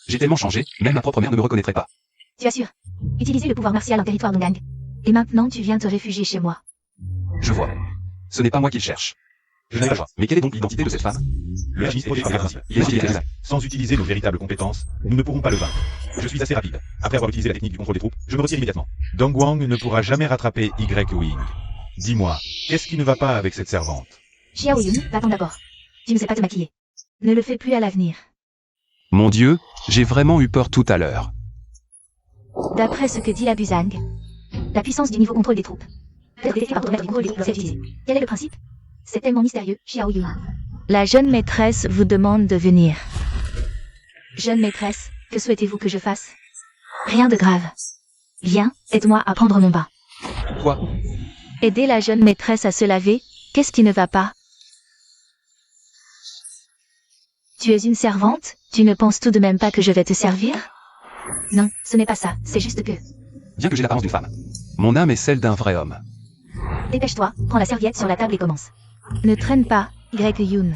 Speaker 1: J'ai tellement changé, même ma propre mère ne me reconnaîtrait pas.
Speaker 3: Tu assures. Utiliser le pouvoir martial en territoire Dongang. Et maintenant tu viens te réfugier chez moi.
Speaker 1: Je vois. Ce n'est pas moi qui le cherche. Je n'ai pas le choix. Mais quelle est donc l'identité de cette femme?
Speaker 2: Le chimiste est irréversible. Sans utiliser nos véritables compétences, nous ne pourrons pas le vaincre. Je suis assez rapide. Après avoir utilisé la technique du contrôle des troupes, je me retire immédiatement. Dong Wang ne pourra jamais rattraper Y-Wing. Dis-moi, qu'est-ce qui ne va pas avec cette servante?
Speaker 3: Xiao Yun, va-t'en d'abord. Tu ne sais pas te maquiller. Ne le fais plus à l'avenir.
Speaker 1: Mon Dieu, j'ai vraiment eu peur tout à l'heure.
Speaker 3: D'après ce que dit la Buzang, la puissance du niveau contrôle des troupes peut être détectée par ton maître du contrôle des troupes c'est utilisé. Quel est le principe? C'est tellement mystérieux, Xiao Yun. La jeune maîtresse vous demande de venir. Jeune maîtresse, que souhaitez-vous que je fasse? Rien de grave. Viens, aide-moi à prendre mon bain.
Speaker 1: Quoi?
Speaker 3: Aider la jeune maîtresse à se laver, qu'est-ce qui ne va pas? Tu es une servante, tu ne penses tout de même pas que je vais te servir? Non, ce n'est pas ça, c'est juste que...
Speaker 1: Bien que j'ai l'apparence d'une femme, mon âme est celle d'un vrai homme.
Speaker 3: Dépêche-toi, prends la serviette sur la table et commence. Ne traîne pas, Y-Yoon.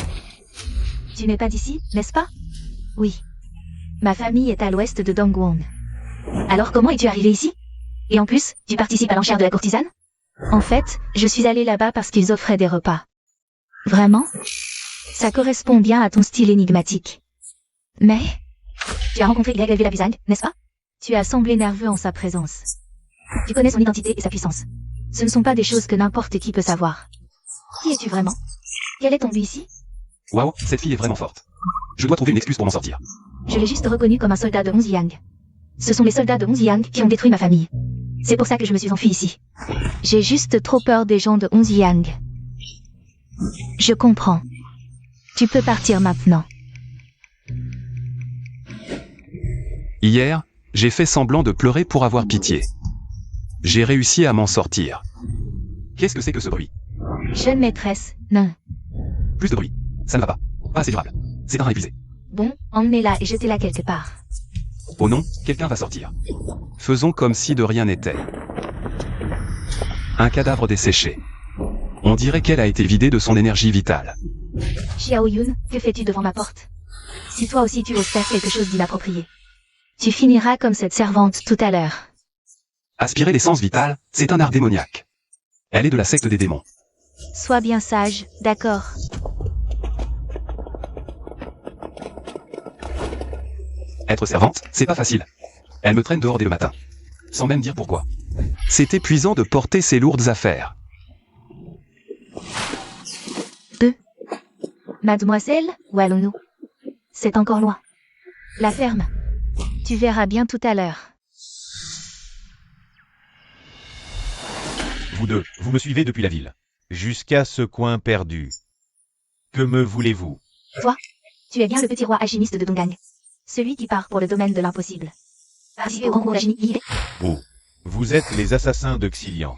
Speaker 3: Tu n'es pas d'ici, n'est-ce pas? Oui. Ma famille est à l'ouest de Dongwon. Alors comment es-tu arrivé ici? Et en plus, tu participes à l'enchère de la courtisane? En fait, je suis allée là-bas parce qu'ils offraient des repas. Vraiment? Ça correspond bien à ton style énigmatique. Mais... Tu as rencontré Y-Lv Labuzang, n'est-ce pas? Tu as semblé nerveux en sa présence. Tu connais son identité et sa puissance. Ce ne sont pas des choses que n'importe qui peut savoir. Qui es-tu vraiment? Quel est ton but ici?
Speaker 1: Waouh, cette fille est vraiment forte. Je dois trouver une excuse pour m'en sortir.
Speaker 3: Je l'ai juste reconnu comme un soldat de Onzyang. Ce sont les soldats de Onzyang qui ont détruit ma famille. C'est pour ça que je me suis enfui ici. J'ai juste trop peur des gens de Onzyang. Je comprends. Tu peux partir maintenant.
Speaker 1: Hier, j'ai fait semblant de pleurer pour avoir pitié. J'ai réussi à m'en sortir. Qu'est-ce que c'est que ce bruit?
Speaker 3: Jeune maîtresse, non.
Speaker 1: Plus de bruit. Ça ne va pas. Pas assez durable. C'est un rat épuisé.
Speaker 3: Bon, emmenez-la et jetez-la quelque part.
Speaker 1: Oh non, quelqu'un va sortir. Faisons comme si de rien n'était. Un cadavre desséché. On dirait qu'elle a été vidée de son énergie vitale.
Speaker 3: Xiao Yun, que fais-tu devant ma porte? Si toi aussi tu oses faire quelque chose d'inapproprié, tu finiras comme cette servante tout à l'heure.
Speaker 1: Aspirer l'essence vitale, c'est un art démoniaque. Elle est de la secte des démons.
Speaker 3: Sois bien sage, d'accord?
Speaker 1: Être servante, c'est pas facile. Elle me traîne dehors dès le matin. Sans même dire pourquoi. C'est épuisant de porter ces lourdes affaires.
Speaker 3: Mademoiselle, où allons-nous? C'est encore loin. La ferme. Tu verras bien tout à l'heure.
Speaker 2: Vous deux, vous me suivez depuis la ville. Jusqu'à ce coin perdu. Que me voulez-vous?
Speaker 3: Tu es bien le petit roi alchimiste de Dongang. Celui qui part pour le domaine de l'impossible. Participer au concours d'alchimie.
Speaker 2: Oh. Vous êtes les assassins de Xilian,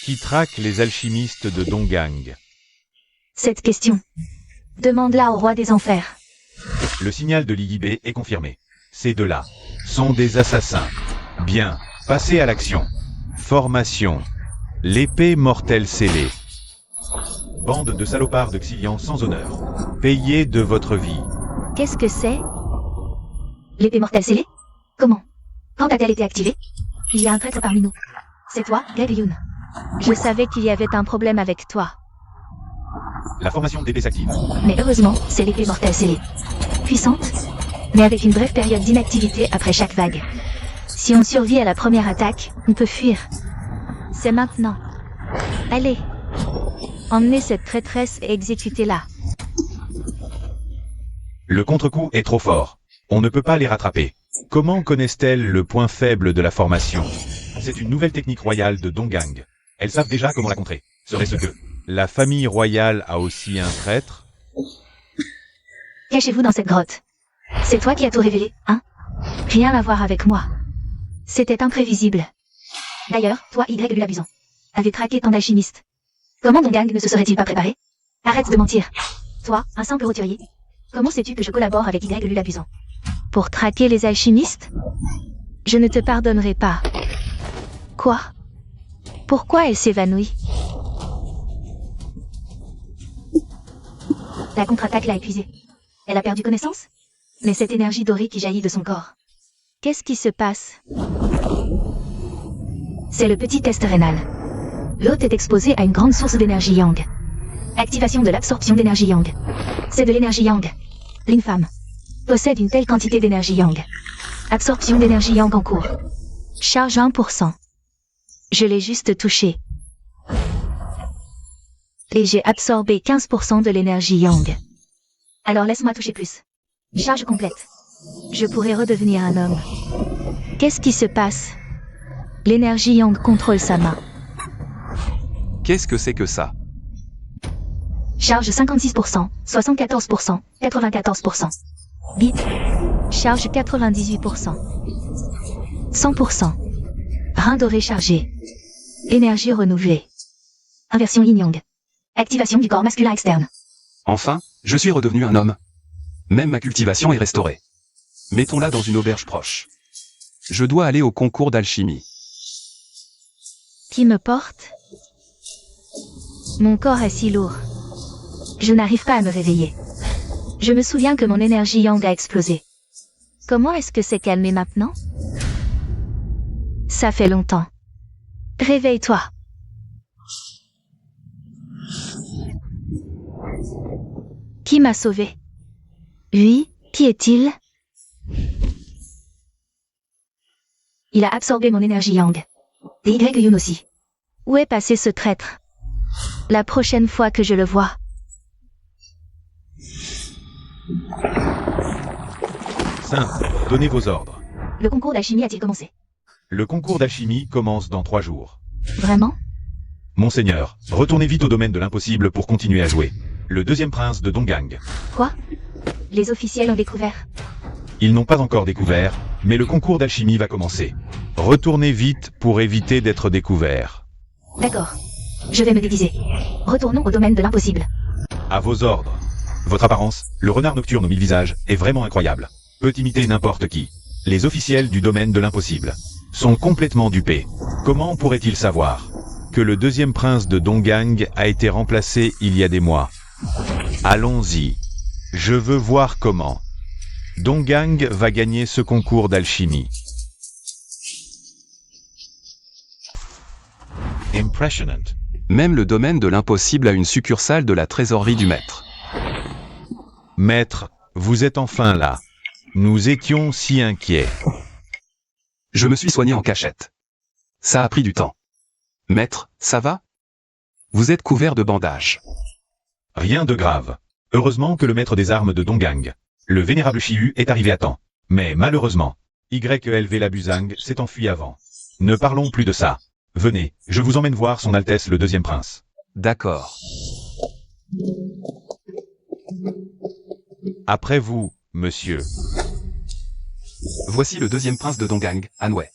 Speaker 2: qui traquent les alchimistes de Dongang.
Speaker 3: Cette question. Demande-la au roi des enfers.
Speaker 2: Le signal de Ligibé est confirmé. Ces deux-là sont des assassins. Bien, passez à l'action. Formation. L'épée mortelle scellée. Bande de salopards de Xilian sans honneur. Payez de votre vie.
Speaker 3: Qu'est-ce que c'est? L'épée mortelle scellée? Comment? Quand a-t-elle été activée? Il y a un traître parmi nous. C'est toi, Greg Yoon. Je savais qu'il y avait un problème avec toi.
Speaker 2: La formation d'épée s'active.
Speaker 3: Mais heureusement, c'est l'épée mortelle scellée. Puissante, mais avec une brève période d'inactivité après chaque vague. Si on survit à la première attaque, on peut fuir. C'est maintenant. Allez. Emmenez cette traîtresse et exécutez-la.
Speaker 2: Le contre-coup est trop fort. On ne peut pas les rattraper. Comment connaissent-elles le point faible de la formation? C'est une nouvelle technique royale de Dongang. Elles savent déjà comment la contrer. Serait-ce que la famille royale a aussi un traître?
Speaker 3: Cachez-vous dans cette grotte. C'est toi qui as tout révélé, hein? Rien à voir avec moi. C'était imprévisible. D'ailleurs, toi, Y l'abusant, avait traqué tant d'alchimistes. Comment Dongang ne se serait-il pas préparé? Arrête de mentir. Toi, un simple roturier. Comment sais-tu que je collabore avec Y l'abusant? Pour traquer les alchimistes? Je ne te pardonnerai pas. Quoi? Pourquoi elle s'évanouit? La contre-attaque l'a épuisée. Elle a perdu connaissance? Mais cette énergie dorée qui jaillit de son corps. Qu'est-ce qui se passe? C'est le petit test rénal. L'hôte est exposé à une grande source d'énergie yang. Activation de l'absorption d'énergie yang. C'est de l'énergie yang. L'infâme possède une telle quantité d'énergie yang. Absorption d'énergie yang en cours. Charge 1%. Je l'ai juste touché. Et j'ai absorbé 15% de l'énergie yang. Alors laisse-moi toucher plus. Charge complète. Je pourrais redevenir un homme. Qu'est-ce qui se passe? L'énergie yang contrôle sa main.
Speaker 1: Qu'est-ce que c'est que ça?
Speaker 3: Charge 56%, 74%, 94%. Bip. Charge 98%. 100%. Rein doré chargé. Énergie renouvelée. Inversion yin-yang. Activation du corps masculin externe.
Speaker 1: Enfin, je suis redevenu un homme. Même ma cultivation est restaurée. Mettons-la dans une auberge proche. Je dois aller au concours d'alchimie.
Speaker 3: Qui me porte? Mon corps est si lourd. Je n'arrive pas à me réveiller. Je me souviens que mon énergie yang a explosé. Comment est-ce que c'est calmé maintenant? Ça fait longtemps. Réveille-toi. Qui m'a sauvé? Lui, qui est-il? Il a absorbé mon énergie yang. Et Y Yoon aussi. Où est passé ce traître? La prochaine fois que je le vois.
Speaker 2: Simple, donnez vos ordres.
Speaker 3: Le concours d'alchimie a-t-il commencé?
Speaker 2: Le concours d'alchimie commence dans 3 jours.
Speaker 3: Vraiment?
Speaker 2: Monseigneur, retournez vite au domaine de l'impossible pour continuer à jouer. Le deuxième prince de Dongang.
Speaker 3: Quoi? Les officiels ont découvert.
Speaker 2: Ils n'ont pas encore découvert, mais le concours d'alchimie va commencer. Retournez vite pour éviter d'être découvert.
Speaker 3: D'accord. Je vais me déguiser. Retournons au domaine de l'impossible.
Speaker 2: À vos ordres. Votre apparence, le renard nocturne aux 1000 visages, est vraiment incroyable. Peut imiter n'importe qui. Les officiels du domaine de l'impossible sont complètement dupés. Comment pourraient-ils savoir que le deuxième prince de Dongang a été remplacé il y a des mois? Allons-y. Je veux voir comment. Donggang va gagner ce concours d'alchimie. Impressionnant.
Speaker 1: Même le domaine de l'impossible a une succursale de la trésorerie du maître.
Speaker 2: Maître, vous êtes enfin là. Nous étions si inquiets.
Speaker 1: Je me suis soigné en cachette. Ça a pris du temps. Maître, ça va? Vous êtes couvert de bandages.
Speaker 2: Rien de grave. Heureusement que le maître des armes de Donggang, le vénérable Shiyu, est arrivé à temps. Mais malheureusement, YLV Labuzang s'est enfui avant. Ne parlons plus de ça. Venez, je vous emmène voir son Altesse le deuxième prince.
Speaker 1: D'accord.
Speaker 2: Après vous, monsieur.
Speaker 1: Voici le deuxième prince de Donggang, Anwei.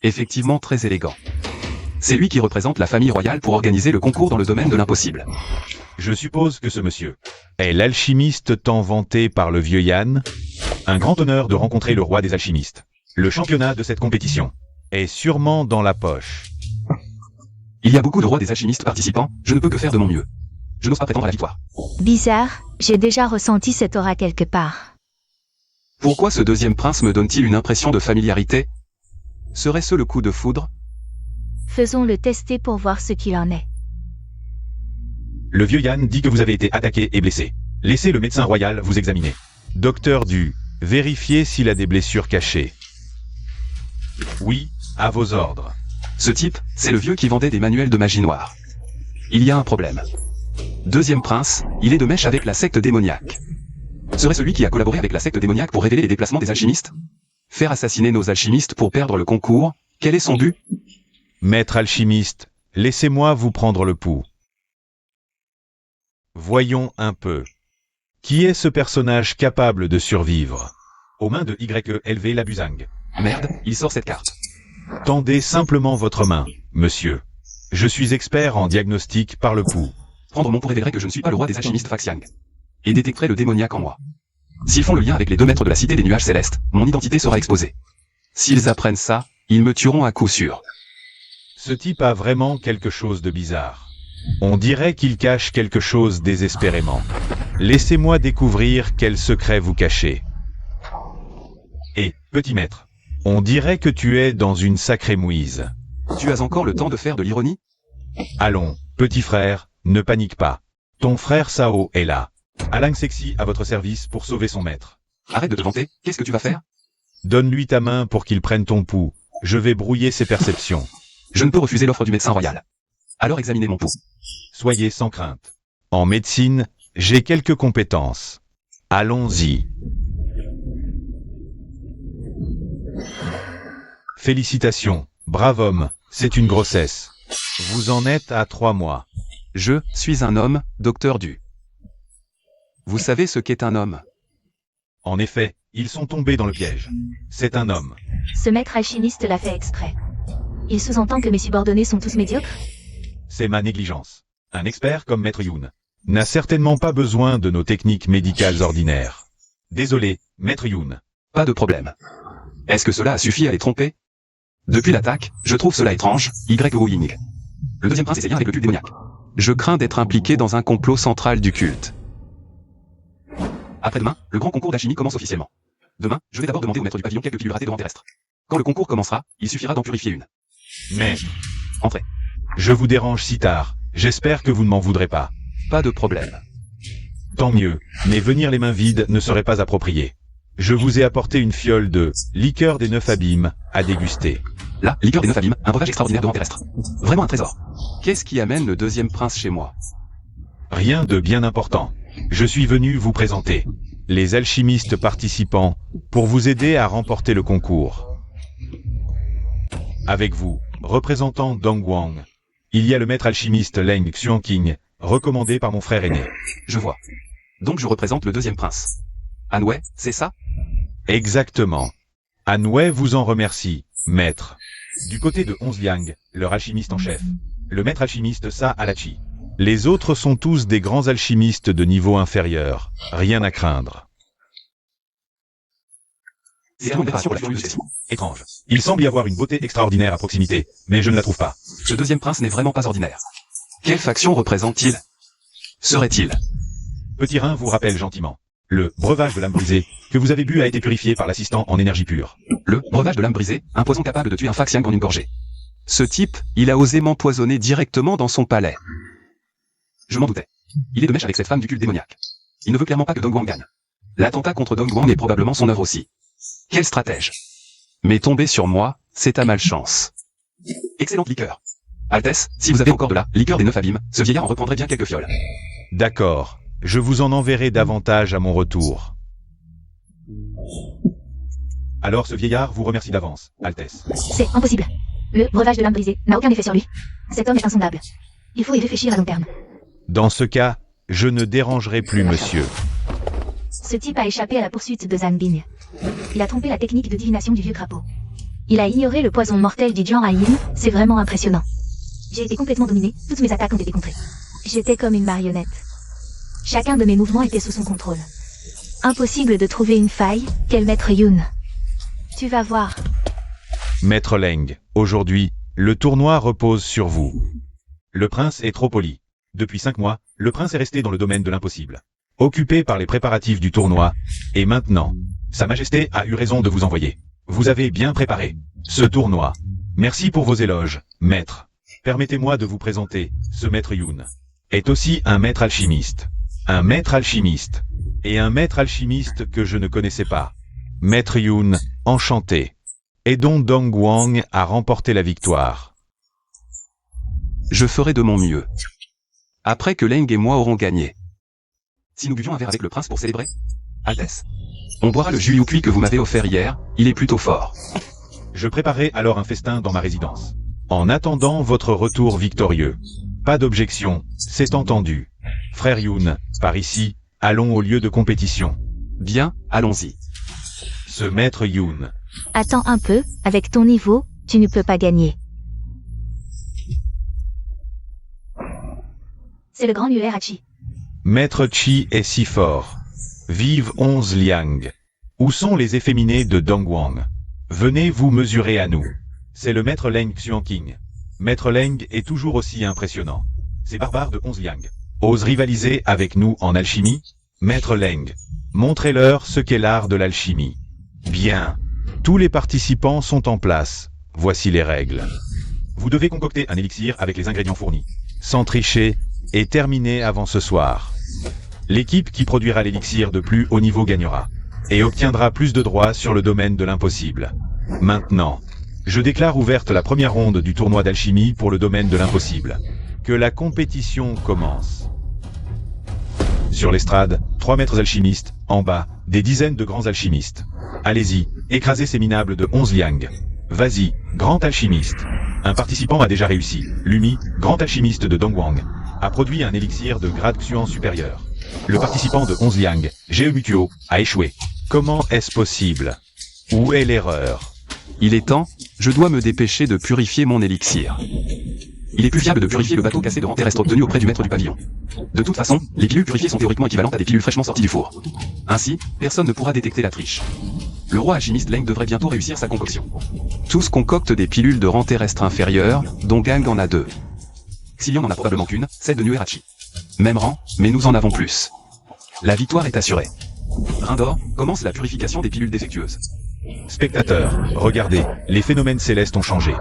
Speaker 1: Effectivement très élégant. C'est lui qui représente la famille royale pour organiser le concours dans le domaine de l'impossible.
Speaker 2: Je suppose que ce monsieur est l'alchimiste tant vanté par le vieux Yan. Un grand honneur de rencontrer le roi des alchimistes. Le championnat de cette compétition est sûrement dans la poche.
Speaker 1: Il y a beaucoup de rois des alchimistes participants, je ne peux que faire de mon mieux. Je n'ose pas prétendre à la victoire.
Speaker 3: Bizarre, j'ai déjà ressenti cette aura quelque part.
Speaker 1: Pourquoi ce deuxième prince me donne-t-il une impression de familiarité? Serait-ce le coup de foudre?
Speaker 3: Faisons-le tester pour voir ce qu'il en est.
Speaker 2: Le vieux Yan dit que vous avez été attaqué et blessé. Laissez le médecin royal vous examiner. Docteur Du, vérifiez s'il a des blessures cachées. Oui, à vos ordres.
Speaker 1: Ce type, c'est le vieux qui vendait des manuels de magie noire. Il y a un problème. Deuxième prince, il est de mèche avec la secte démoniaque. Serait celui qui a collaboré avec la secte démoniaque pour révéler les déplacements des alchimistes? Faire assassiner nos alchimistes pour perdre le concours, quel est son but?
Speaker 2: Maître alchimiste, laissez-moi vous prendre le pouls. Voyons un peu. Qui est ce personnage capable de survivre aux mains de YLV Labuzang?
Speaker 1: Merde, il sort cette carte.
Speaker 2: Tendez simplement votre main, monsieur. Je suis expert en diagnostic par le pouls.
Speaker 1: Prendre mon pour révéler que je ne suis pas le roi des alchimistes Faxiang. Et détecterai le démoniaque en moi. S'ils font le lien avec les 2 maîtres de la cité des nuages célestes, mon identité sera exposée. S'ils apprennent ça, ils me tueront à coup sûr.
Speaker 2: Ce type a vraiment quelque chose de bizarre. On dirait qu'il cache quelque chose désespérément. Laissez-moi découvrir quel secret vous cachez. Et, petit maître, on dirait que tu es dans une sacrée mouise.
Speaker 1: Tu as encore le temps de faire de l'ironie?
Speaker 2: Allons, petit frère, ne panique pas. Ton frère Sao est là. Alang Sexy à votre service pour sauver son maître.
Speaker 1: Arrête de te vanter, qu'est-ce que tu vas faire?
Speaker 2: Donne-lui ta main pour qu'il prenne ton pouls. Je vais brouiller ses perceptions.
Speaker 1: Je ne peux refuser l'offre du médecin royal. Alors examinez mon pouls.
Speaker 2: Soyez sans crainte. En médecine, j'ai quelques compétences. Allons-y. Félicitations, brave homme, c'est une grossesse. Vous en êtes à 3 mois.
Speaker 1: Je suis un homme, docteur Du. Vous savez ce qu'est un homme?
Speaker 2: En effet, ils sont tombés dans le piège. C'est un homme.
Speaker 3: Ce maître alchimiste l'a fait exprès. Il sous-entend que mes subordonnés sont tous médiocres?
Speaker 2: C'est ma négligence. Un expert comme Maître Yoon n'a certainement pas besoin de nos techniques médicales ordinaires. Désolé, Maître Yoon.
Speaker 1: Pas de problème. Est-ce que cela a suffi à les tromper? Depuis l'attaque, je trouve cela étrange, Wu Ying. Le deuxième prince est lien avec le culte démoniaque. Je crains d'être impliqué dans un complot central du culte. Après-demain, le grand concours d'alchimie commence officiellement. Demain, je vais d'abord demander au maître du pavillon quelques pilules ratées de vent terrestre. Quand le concours commencera, il suffira d'en purifier une.
Speaker 2: Mais,
Speaker 1: Entrez.
Speaker 2: je vous dérange si tard. J'espère que vous ne m'en voudrez pas.
Speaker 1: Pas de problème.
Speaker 2: Tant mieux, mais venir les mains vides ne serait pas approprié. Je vous ai apporté une fiole de liqueur des 9 abîmes à déguster.
Speaker 1: Là, liqueur des 9 abîmes, un breuvage extraordinaire de vent terrestre. Vraiment un trésor. Qu'est-ce qui amène le deuxième prince chez moi?
Speaker 2: Rien de bien important. Je suis venu vous présenter les alchimistes participants pour vous aider à remporter le concours. Avec vous, représentant Dongwang, il y a le maître alchimiste Leng Xuanqing, recommandé par mon frère aîné.
Speaker 1: Je vois. Donc je représente le deuxième prince. Anwei, c'est ça?
Speaker 2: Exactement. Anwei vous en remercie, maître. Du côté de Onze Liang, leur alchimiste en chef, le maître alchimiste Sa Alachi. Les autres sont tous des grands alchimistes de niveau inférieur. Rien à craindre.
Speaker 1: C'est une opération pour la furieuse Jessie.
Speaker 2: Étrange. Il semble y avoir une beauté extraordinaire à proximité, mais je ne la trouve pas.
Speaker 1: Ce deuxième prince n'est vraiment pas ordinaire. Quelle faction représente-t-il? Serait-il?
Speaker 2: Petit Rein vous rappelle gentiment. Le breuvage de l'âme brisée que vous avez bu a été purifié par l'assistant en énergie pure.
Speaker 1: Le breuvage de l'âme brisée, un poison capable de tuer un Faxiang en une gorgée. Ce type, il a osé m'empoisonner directement dans son palais. Je m'en doutais. Il est de mèche avec cette femme du culte démoniaque. Il ne veut clairement pas que Dongguang gagne. L'attentat contre Dongguang est probablement son œuvre aussi. Quel stratège. Mais tomber sur moi, c'est ta malchance. Excellente liqueur. Altesse, si vous avez encore de la liqueur des 9 abîmes, ce vieillard en reprendrait bien quelques fioles.
Speaker 2: D'accord. Je vous en enverrai davantage à mon retour. Alors ce vieillard vous remercie d'avance, Altesse.
Speaker 3: C'est impossible. Le breuvage de l'âme brisée n'a aucun effet sur lui. Cet homme est insondable. Il faut y réfléchir à long terme.
Speaker 2: Dans ce cas, je ne dérangerai plus monsieur.
Speaker 3: Ce type a échappé à la poursuite de Zhang Bing. Il a trompé la technique de divination du vieux crapaud. Il a ignoré le poison mortel du Jiang Hayin, c'est vraiment impressionnant. J'ai été complètement dominé, toutes mes attaques ont été contrées. J'étais comme une marionnette. Chacun de mes mouvements était sous son contrôle. Impossible de trouver une faille, quel maître Yun. Tu vas voir.
Speaker 2: Maître Leng, aujourd'hui, le tournoi repose sur vous. Le prince est trop poli. Depuis 5 mois, le prince est resté dans le domaine de l'impossible. Occupé par les préparatifs du tournoi, et maintenant, Sa Majesté a eu raison de vous envoyer. Vous avez bien préparé ce tournoi. Merci pour vos éloges, maître. Permettez-moi de vous présenter, ce maître Yun est aussi un maître alchimiste. Un maître alchimiste. Et un maître alchimiste que je ne connaissais pas. Maître Yun, enchanté. Aidons Dongguang à remporter la victoire.
Speaker 1: Je ferai de mon mieux. Après que Leng et moi aurons gagné. Si nous buvions un verre avec le prince pour célébrer, Altesse, on boira le jus cuit que vous m'avez offert hier, il est plutôt fort.
Speaker 2: Je préparerai alors un festin dans ma résidence. En attendant votre retour victorieux. Pas d'objection, c'est entendu. Frère Yun, par ici, allons au lieu de compétition.
Speaker 1: Bien, allons-y.
Speaker 2: Ce maître Yun.
Speaker 3: Attends un peu, avec ton niveau, tu ne peux pas gagner. C'est le grand Nuer Hachi.
Speaker 2: Maître Chi est si fort. Vive 11 Liang. Où sont les efféminés de Dongguang? Venez vous mesurer à nous. C'est le maître Leng Xuanqing. Maître Leng est toujours aussi impressionnant. Ces barbares de 11 Liang osent rivaliser avec nous en alchimie? Maître Leng, montrez-leur ce qu'est l'art de l'alchimie. Bien. Tous les participants sont en place. Voici les règles. Vous devez concocter un élixir avec les ingrédients fournis, sans tricher, et terminer avant ce soir. L'équipe qui produira l'élixir de plus haut niveau gagnera, et obtiendra plus de droits sur le domaine de l'impossible. Maintenant, je déclare ouverte la première ronde du tournoi d'alchimie pour le domaine de l'impossible. Que la compétition commence. Sur l'estrade, 3 maîtres alchimistes, en bas, des dizaines de grands alchimistes. Allez-y, écrasez ces minables de 11 Liang. Vas-y, grand alchimiste. Un participant a déjà réussi. Lumi, grand alchimiste de Dongguang, a produit un élixir de grade Xuan supérieur. Le participant de 11 Liang, Ge Mutuo, a échoué. Comment est-ce possible? Où est l'erreur?
Speaker 1: Il est temps, je dois me dépêcher de purifier mon élixir. Il est plus fiable de purifier le bateau cassé de rang terrestre obtenu auprès du maître du pavillon. De toute façon, les pilules purifiées sont théoriquement équivalentes à des pilules fraîchement sorties du four. Ainsi, personne ne pourra détecter la triche. Le roi alchimiste Leng devrait bientôt réussir sa concoction. Tous concoctent des pilules de rang terrestre inférieur, dont Gang en a 2. Xilian n'en a probablement qu'une, celle de Nuer Hachi. Même rang, mais nous en avons plus. La victoire est assurée. Rindor, commence la purification des pilules défectueuses.
Speaker 2: Spectateurs, regardez, les phénomènes célestes ont changé.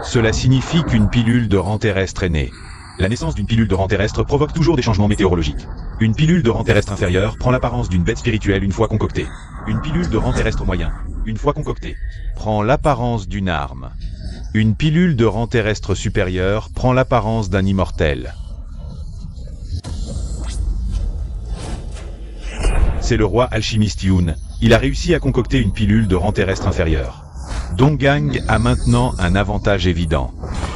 Speaker 2: Cela signifie qu'une pilule de rang terrestre est née. La naissance d'une pilule de rang terrestre provoque toujours des changements météorologiques. Une pilule de rang terrestre inférieur prend l'apparence d'une bête spirituelle une fois concoctée. Une pilule de rang terrestre moyen, une fois concoctée, prend l'apparence d'une arme. Une pilule de rang terrestre supérieur prend l'apparence d'un immortel. C'est le roi alchimiste Yun. Il a réussi à concocter une pilule de rang terrestre inférieur. Donggang a maintenant un avantage évident.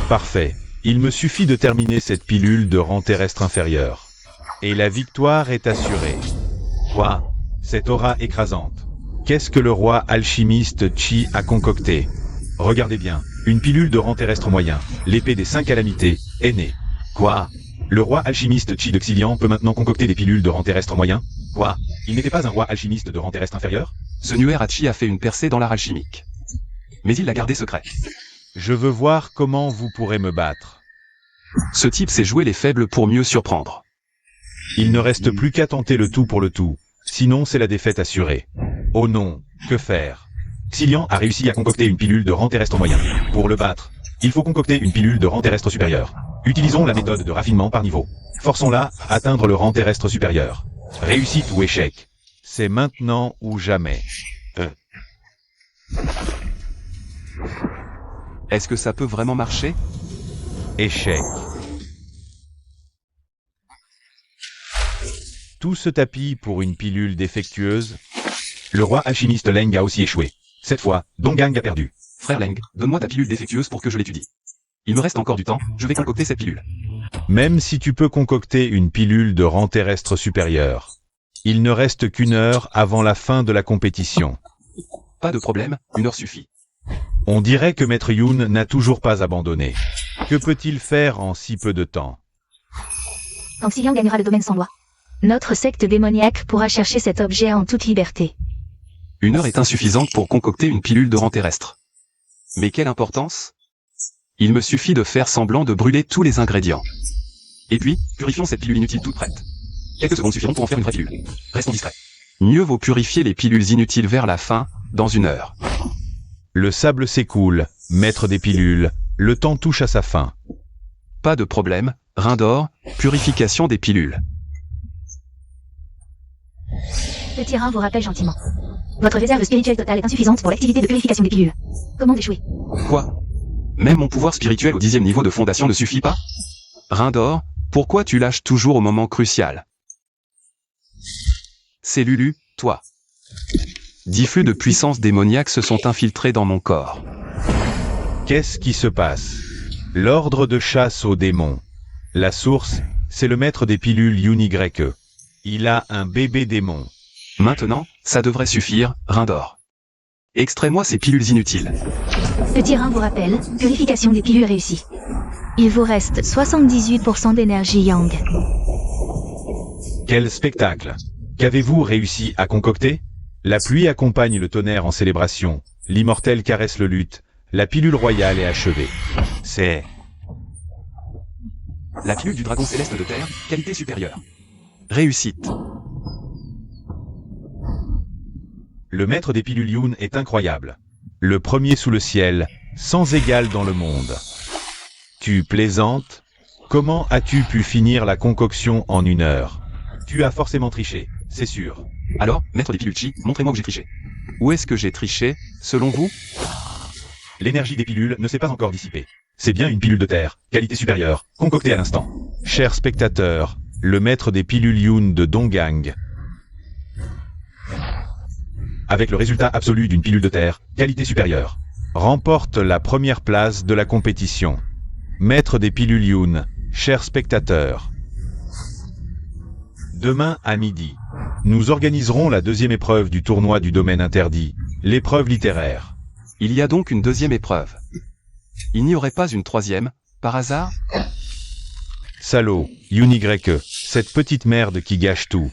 Speaker 2: Parfait. Il me suffit de terminer cette pilule de rang terrestre inférieur. Et la victoire est assurée. Quoi? Cette aura écrasante. Qu'est-ce que le roi alchimiste Chi a concocté? Regardez bien. Une pilule de rang terrestre moyen, l'épée des 5 calamités, est née. Quoi? Le roi alchimiste Chi de Xilian peut maintenant concocter des pilules de rang terrestre moyen? Quoi? Il n'était pas un roi alchimiste de rang terrestre inférieur?
Speaker 1: Ce Nuer Hachi a fait une percée dans l'art alchimique. Mais il l'a gardé secret.
Speaker 2: Je veux voir comment vous pourrez me battre.
Speaker 1: Ce type sait jouer les faibles pour mieux surprendre.
Speaker 2: Il ne reste plus qu'à tenter le tout pour le tout. sinon c'est la défaite assurée. Oh non, que faire? Xilian a réussi à concocter une pilule de rang terrestre moyen. Pour le battre, il faut concocter une pilule de rang terrestre supérieur. Utilisons la méthode de raffinement par niveau. Forçons-la à atteindre le rang terrestre supérieur. Réussite ou échec? C'est maintenant ou jamais.
Speaker 1: Est-ce que ça peut vraiment marcher?
Speaker 2: Échec. Tout ce tapis pour une pilule défectueuse. Le roi alchimiste Leng a aussi échoué. Cette fois, Dongang a perdu.
Speaker 1: Frère Leng, donne-moi ta pilule défectueuse pour que je l'étudie. Il me reste encore du temps, je vais concocter cette pilule.
Speaker 2: Même si tu peux concocter une pilule de rang terrestre supérieur, il ne reste qu'une heure avant la fin de la compétition.
Speaker 1: Pas de problème, 1 heure suffit.
Speaker 2: On dirait que Maître Yoon n'a toujours pas abandonné. Que peut-il faire en si peu de temps?
Speaker 3: Quand Xilian gagnera le domaine sans loi, notre secte démoniaque pourra chercher cet objet en toute liberté.
Speaker 1: 1 heure est insuffisante pour concocter une pilule de rang terrestre. Mais quelle importance? Il me suffit de faire semblant de brûler tous les ingrédients. Et puis, purifions cette pilule inutile toute prête. Quelques secondes suffiront pour en faire une vraie pilule. Restons discrets. Mieux vaut purifier les pilules inutiles vers la fin, dans 1 heure.
Speaker 2: Le sable s'écoule, maître des pilules, le temps touche à sa fin.
Speaker 1: Pas de problème, rein d'or, purification des pilules.
Speaker 3: Petit Rein vous rappelle gentiment. Votre réserve spirituelle totale est insuffisante pour l'activité de purification des pilules. Comment d'échouer?
Speaker 1: Quoi? Même mon pouvoir spirituel au 10e niveau de fondation ne suffit pas? Rein d'or, pourquoi tu lâches toujours au moment crucial? C'est Lulu, toi. 10 flux de puissance démoniaque se sont infiltrés dans mon corps.
Speaker 2: Qu'est-ce qui se passe? L'ordre de chasse aux démons. La source, c'est le maître des pilules Yoon-Y. Il a un bébé démon.
Speaker 1: Maintenant, ça devrait suffire, Rein d'or. Extrais-moi ces pilules inutiles.
Speaker 3: Petit Rein vous rappelle, purification des pilules réussie. Il vous reste 78% d'énergie Yang.
Speaker 2: Quel spectacle! Qu'avez-vous réussi à concocter? La pluie accompagne le tonnerre en célébration. L'immortel caresse le luth. La pilule royale est achevée. C'est...
Speaker 1: La pilule du dragon céleste de terre, qualité supérieure. Réussite.
Speaker 2: Le maître des pilules Yoon est incroyable. Le premier sous le ciel, sans égal dans le monde. Tu plaisantes? Comment as-tu pu finir la concoction en 1 heure? Tu as forcément triché, c'est sûr.
Speaker 1: Alors, maître des pilules Chi, montrez-moi où j'ai triché. Où est-ce que j'ai triché, selon vous?
Speaker 2: L'énergie des pilules ne s'est pas encore dissipée. C'est bien une pilule de terre, qualité supérieure, concoctée à l'instant. Chers spectateurs, le maître des pilules Yoon de Dongang. Avec le résultat absolu d'une pilule de terre, qualité supérieure, remporte la première place de la compétition. Maître des pilules Yoon, chers spectateurs. Demain à midi, nous organiserons la 2e épreuve du tournoi du domaine interdit, l'épreuve littéraire.
Speaker 1: Il y a donc une 2e épreuve. Il n'y aurait pas une 3e, par hasard?
Speaker 2: Salaud, Yoon-Y, cette petite merde qui gâche tout.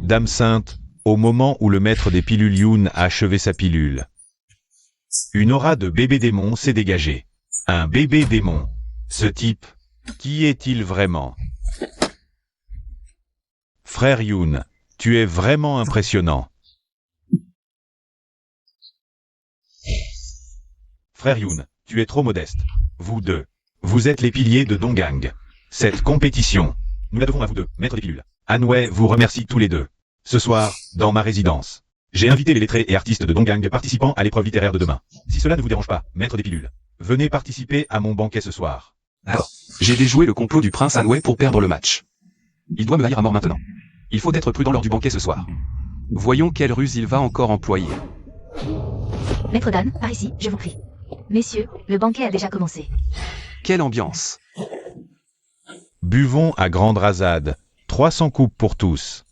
Speaker 2: Dame Sainte, au moment où le maître des pilules Yoon a achevé sa pilule. Une aura de bébé démon s'est dégagée. Un bébé démon. Ce type, qui est-il vraiment? Frère Yoon, tu es vraiment impressionnant. Frère Yoon, tu es trop modeste. Vous deux, vous êtes les piliers de Dongang. Cette compétition, nous la devons à vous deux, maître des pilules. Anwei vous remercie tous les deux. Ce soir, dans ma résidence, j'ai invité les lettrés et artistes de Dongang participant à l'épreuve littéraire de demain. Si cela ne vous dérange pas, maître des pilules, venez participer à mon banquet ce soir.
Speaker 1: D'accord. J'ai déjoué le complot du prince Anwei pour perdre le match. Il doit me haïr à mort maintenant. Il faut être prudent lors du banquet ce soir. Voyons quelle ruse il va encore employer.
Speaker 3: Maître Dan, par ici, je vous prie. Messieurs, le banquet a déjà commencé.
Speaker 1: Quelle ambiance.
Speaker 2: Buvons à grande rasade, 300 coupes pour tous.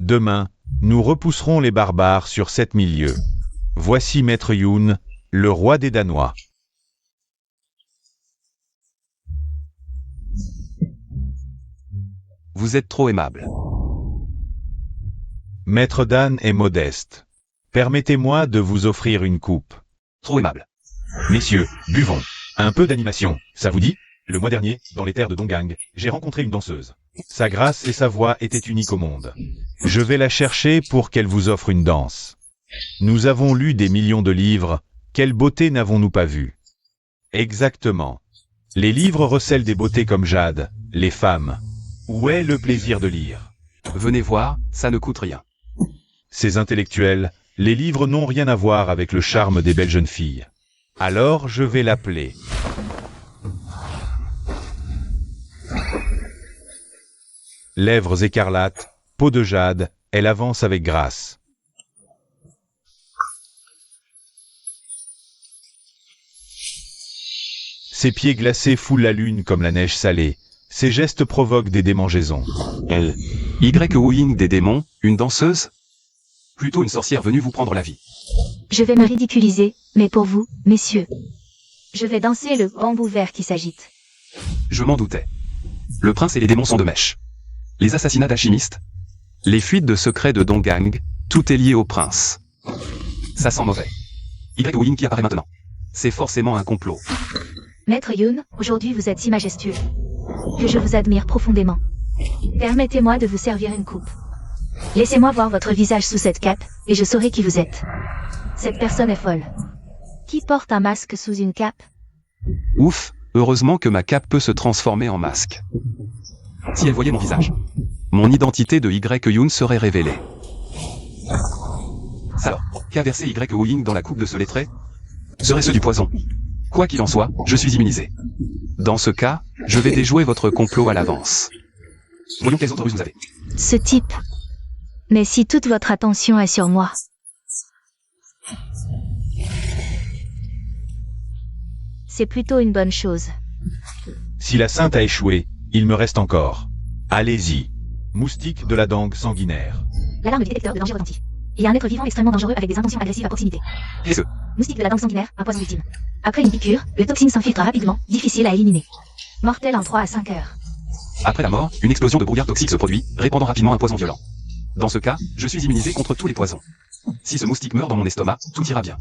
Speaker 2: Demain, nous repousserons les barbares sur 7000 lieues. Voici Maître Yoon, le roi des Danois.
Speaker 1: Vous êtes trop aimable.
Speaker 2: Maître Dan est modeste. Permettez-moi de vous offrir une coupe.
Speaker 1: Trop aimable.
Speaker 2: Messieurs, buvons. Un peu d'animation, ça vous dit? Le mois dernier, dans les terres de Dongang, j'ai rencontré une danseuse. Sa grâce et sa voix étaient uniques au monde. Je vais la chercher pour qu'elle vous offre une danse. Nous avons lu des millions de livres, quelle beauté n'avons-nous pas vu? Exactement. Les livres recèlent des beautés comme Jade, les femmes. Où est le plaisir de lire?
Speaker 1: Venez voir, ça ne coûte rien.
Speaker 2: Ces intellectuels, les livres n'ont rien à voir avec le charme des belles jeunes filles. Alors je vais l'appeler. Lèvres écarlates, peau de jade, elle avance avec grâce. Ses pieds glacés foulent la lune comme la neige salée. Ses gestes provoquent des démangeaisons.
Speaker 1: Elle. Y Wooing des démons, une danseuse? Plutôt une sorcière venue vous prendre la vie.
Speaker 3: Je vais me ridiculiser, mais pour vous, messieurs. Je vais danser le bambou vert qui s'agite.
Speaker 1: Je m'en doutais. Le prince et les démons sont de mèche. Les assassinats d'alchimistes, les fuites de secrets de Dongang, tout est lié au prince. Ça sent mauvais. Y Wooing qui apparaît maintenant. C'est forcément un complot.
Speaker 3: Maître Yoon, aujourd'hui vous êtes si majestueux que je vous admire profondément. Permettez-moi de vous servir une coupe. Laissez-moi voir votre visage sous cette cape, et je saurai qui vous êtes. Cette personne est folle. Qui porte un masque sous une cape?
Speaker 1: Ouf, heureusement que ma cape peut se transformer en masque. Si elle voyait mon visage, mon identité de Y Yoon serait révélée. Alors, qu'a versé Y Wooing dans la coupe de ce lettré? Serait-ce du poison? Quoi qu'il en soit, je suis immunisé. Dans ce cas, je vais déjouer votre complot à l'avance. Voyons quelles autres ruses vous avez.
Speaker 3: Ce type. Mais si toute votre attention est sur moi. C'est plutôt une bonne chose.
Speaker 2: Si la sainte a échoué, il me reste encore. Allez-y. Moustique de la dengue sanguinaire.
Speaker 3: L'alarme du détecteur de danger retentit. Il y a un être vivant extrêmement dangereux avec des intentions agressives à proximité.
Speaker 1: Et ce?
Speaker 3: Moustique de la dengue sanguinaire, un poison ultime. Après une piqûre, le toxine s'infiltre rapidement, difficile à éliminer. Mortel en 3 à 5 heures.
Speaker 1: Après la mort, une explosion de brouillard toxique se produit, répandant rapidement un poison violent. Dans ce cas, je suis immunisé contre tous les poisons. Si ce moustique meurt dans mon estomac, tout ira bien.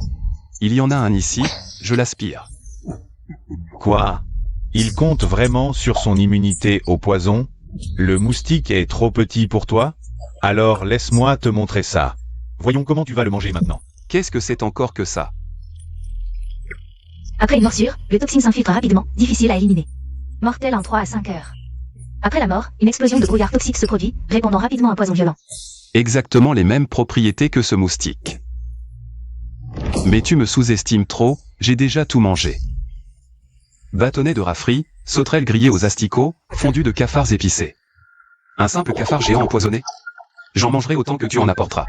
Speaker 1: Il y en a un ici, je l'aspire.
Speaker 2: Quoi? Il compte vraiment sur son immunité au poison? Le moustique est trop petit pour toi? Alors laisse-moi te montrer ça. Voyons comment tu vas le manger maintenant.
Speaker 1: Qu'est-ce que c'est encore que ça?
Speaker 3: Après une morsure, le toxine s'infiltre rapidement, difficile à éliminer. Mortel en 3 à 5 heures. Après la mort, une explosion de brouillard toxique se produit, répandant rapidement un poison violent.
Speaker 1: Exactement les mêmes propriétés que ce moustique. Mais tu me sous-estimes trop, j'ai déjà tout mangé. Bâtonnet de rafraîchis, sauterelles grillées aux asticots, fondu de cafards épicés. Un simple cafard géant empoisonné? J'en mangerai autant que tu en apporteras.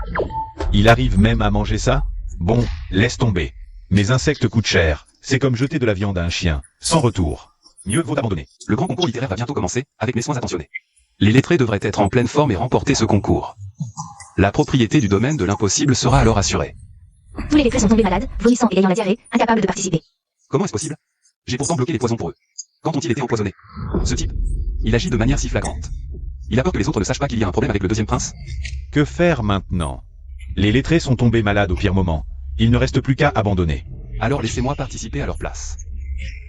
Speaker 2: Il arrive même à manger ça? Bon, laisse tomber. Mes insectes coûtent cher, c'est comme jeter de la viande à un chien, sans retour. Mieux vaut abandonner. Le grand concours littéraire va bientôt commencer, avec mes soins attentionnés. Les lettrés devraient être en pleine forme et remporter ce concours. La propriété du domaine de l'impossible sera alors assurée.
Speaker 3: Tous les lettrés sont tombés malades, vomissant et ayant la diarrhée, incapables de participer.
Speaker 1: Comment est-ce possible? J'ai pourtant bloqué les poisons pour eux. Quand ont-ils été empoisonnés? Ce type, il agit de manière si flagrante. Il a peur que les autres ne sachent pas qu'il y a un problème avec le deuxième prince?
Speaker 2: Que faire maintenant? Les lettrés sont tombés malades au pire moment. Il ne reste plus qu'à abandonner.
Speaker 1: Alors laissez-moi participer à leur place.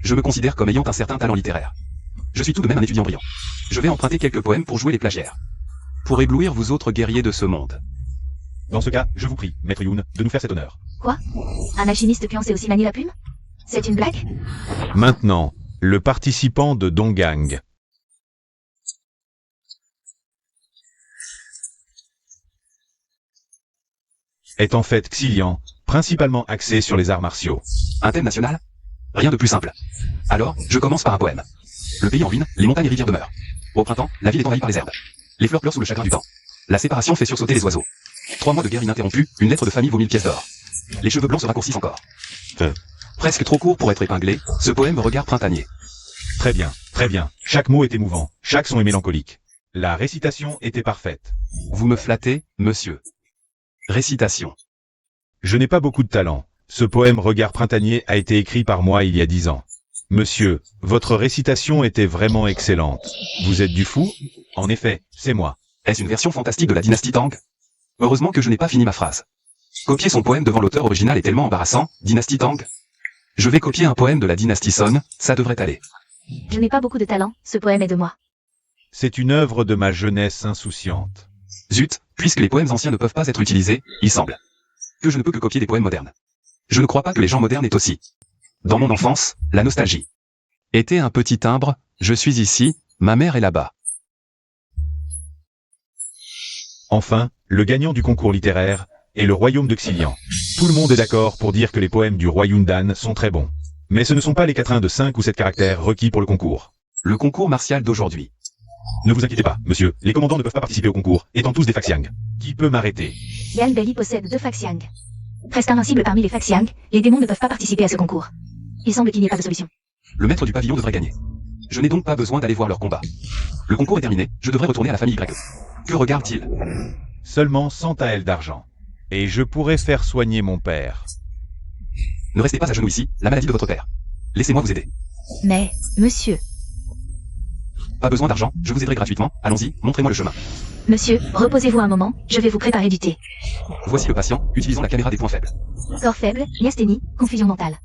Speaker 1: Je me considère comme ayant un certain talent littéraire. Je suis tout de même un étudiant brillant. Je vais emprunter quelques poèmes pour jouer les plagiaires. Pour éblouir vous autres guerriers de ce monde.
Speaker 2: Dans ce cas, je vous prie, Maître Yoon, de nous faire cet honneur.
Speaker 3: Quoi? Un alchimiste puant sait aussi manier la plume? C'est une blague?
Speaker 2: Maintenant, le participant de Dongang. Est en fait Xilian, principalement axé sur les arts martiaux.
Speaker 1: Un thème national? Rien de plus simple. Alors, je commence par un poème. Le pays en ruine, les montagnes et rivières demeurent. Au printemps, la ville est envahie par les herbes. Les fleurs pleurent sous le chagrin du temps. La séparation fait sursauter les oiseaux. 3 mois de guerre ininterrompue, une lettre de famille vaut 1000 pièces d'or. Les cheveux blancs se raccourcissent encore. Presque trop court pour être épinglé, ce poème regard printanier.
Speaker 2: Très bien, très bien. Chaque mot est émouvant, chaque son est mélancolique. La récitation était parfaite.
Speaker 1: Vous me flattez, monsieur. Récitation.
Speaker 2: Je n'ai pas beaucoup de talent. Ce poème Regard printanier a été écrit par moi il y a 10 ans. Monsieur, votre récitation était vraiment excellente. Vous êtes du fou? En effet, c'est moi.
Speaker 1: Est-ce une version fantastique de la dynastie Tang? Heureusement que je n'ai pas fini ma phrase. Copier son poème devant l'auteur original est tellement embarrassant, dynastie Tang. Je vais copier un poème de la dynastie Song, ça devrait aller.
Speaker 3: Je n'ai pas beaucoup de talent, ce poème est de moi.
Speaker 2: C'est une œuvre de ma jeunesse insouciante.
Speaker 1: Zut, puisque les poèmes anciens ne peuvent pas être utilisés, il semble que je ne peux que copier des poèmes modernes. Je ne crois pas que les gens modernes aient aussi. Dans mon enfance, la nostalgie était un petit timbre, je suis ici, ma mère est là-bas.
Speaker 2: Enfin, le gagnant du concours littéraire est le royaume de Xilian. Tout le monde est d'accord pour dire que les poèmes du roi Yundan sont très bons. Mais ce ne sont pas les quatrains de 5 ou 7 caractères requis pour le concours.
Speaker 1: Le concours martial d'aujourd'hui.
Speaker 2: Ne vous inquiétez pas, monsieur, les commandants ne peuvent pas participer au concours, étant tous des Faxiang. Qui peut m'arrêter?
Speaker 3: Yan Beli possède 2 Faxiang. Presque invincible parmi les Faxiang, les démons ne peuvent pas participer à ce concours. Il semble qu'il n'y ait pas de solution.
Speaker 1: Le maître du pavillon devrait gagner. Je n'ai donc pas besoin d'aller voir leur combat. Le concours est terminé, je devrais retourner à la famille grecque. Que regarde-t-il?
Speaker 2: Seulement 100 taels d'argent. Et je pourrais faire soigner mon père.
Speaker 1: Ne restez pas à genoux ici, la maladie de votre père. Laissez-moi vous aider.
Speaker 3: Mais, monsieur,
Speaker 1: Pas besoin d'argent, je vous aiderai gratuitement, allons-y, montrez-moi le chemin.
Speaker 3: monsieur, reposez-vous un moment, je vais vous préparer du thé.
Speaker 1: Voici le patient, utilisons la caméra des points faibles.
Speaker 3: Corps faible, myasthénie, confusion mentale.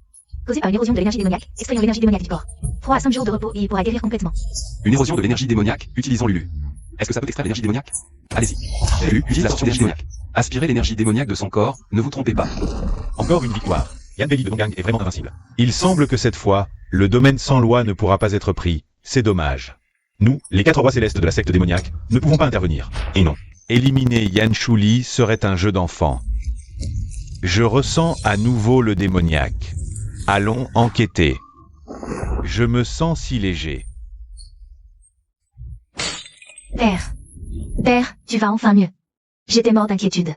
Speaker 3: Causée par une érosion de l'énergie démoniaque, extrayons l'énergie démoniaque du corps. 3 à 5 jours de repos et il pourra guérir complètement.
Speaker 1: Une érosion de l'énergie démoniaque, utilisons Lulu. Est-ce que ça peut extraire l'énergie démoniaque? Allez-y. Lulu, utilise la sortie d'énergie démoniaque. Aspirez l'énergie démoniaque de son corps, ne vous trompez pas.
Speaker 2: Encore une victoire. Yan Beli de Dongang est vraiment invincible. Il semble que cette fois, le domaine sans loi ne pourra pas être pris. C'est dommage. Nous, les 4 rois célestes de la secte démoniaque, ne pouvons pas intervenir. Et non. Éliminer Yan Shuli serait un jeu d'enfant. Je ressens à nouveau le démoniaque. Allons enquêter. Je me sens si léger.
Speaker 3: Père. Père, tu vas enfin mieux. J'étais mort d'inquiétude.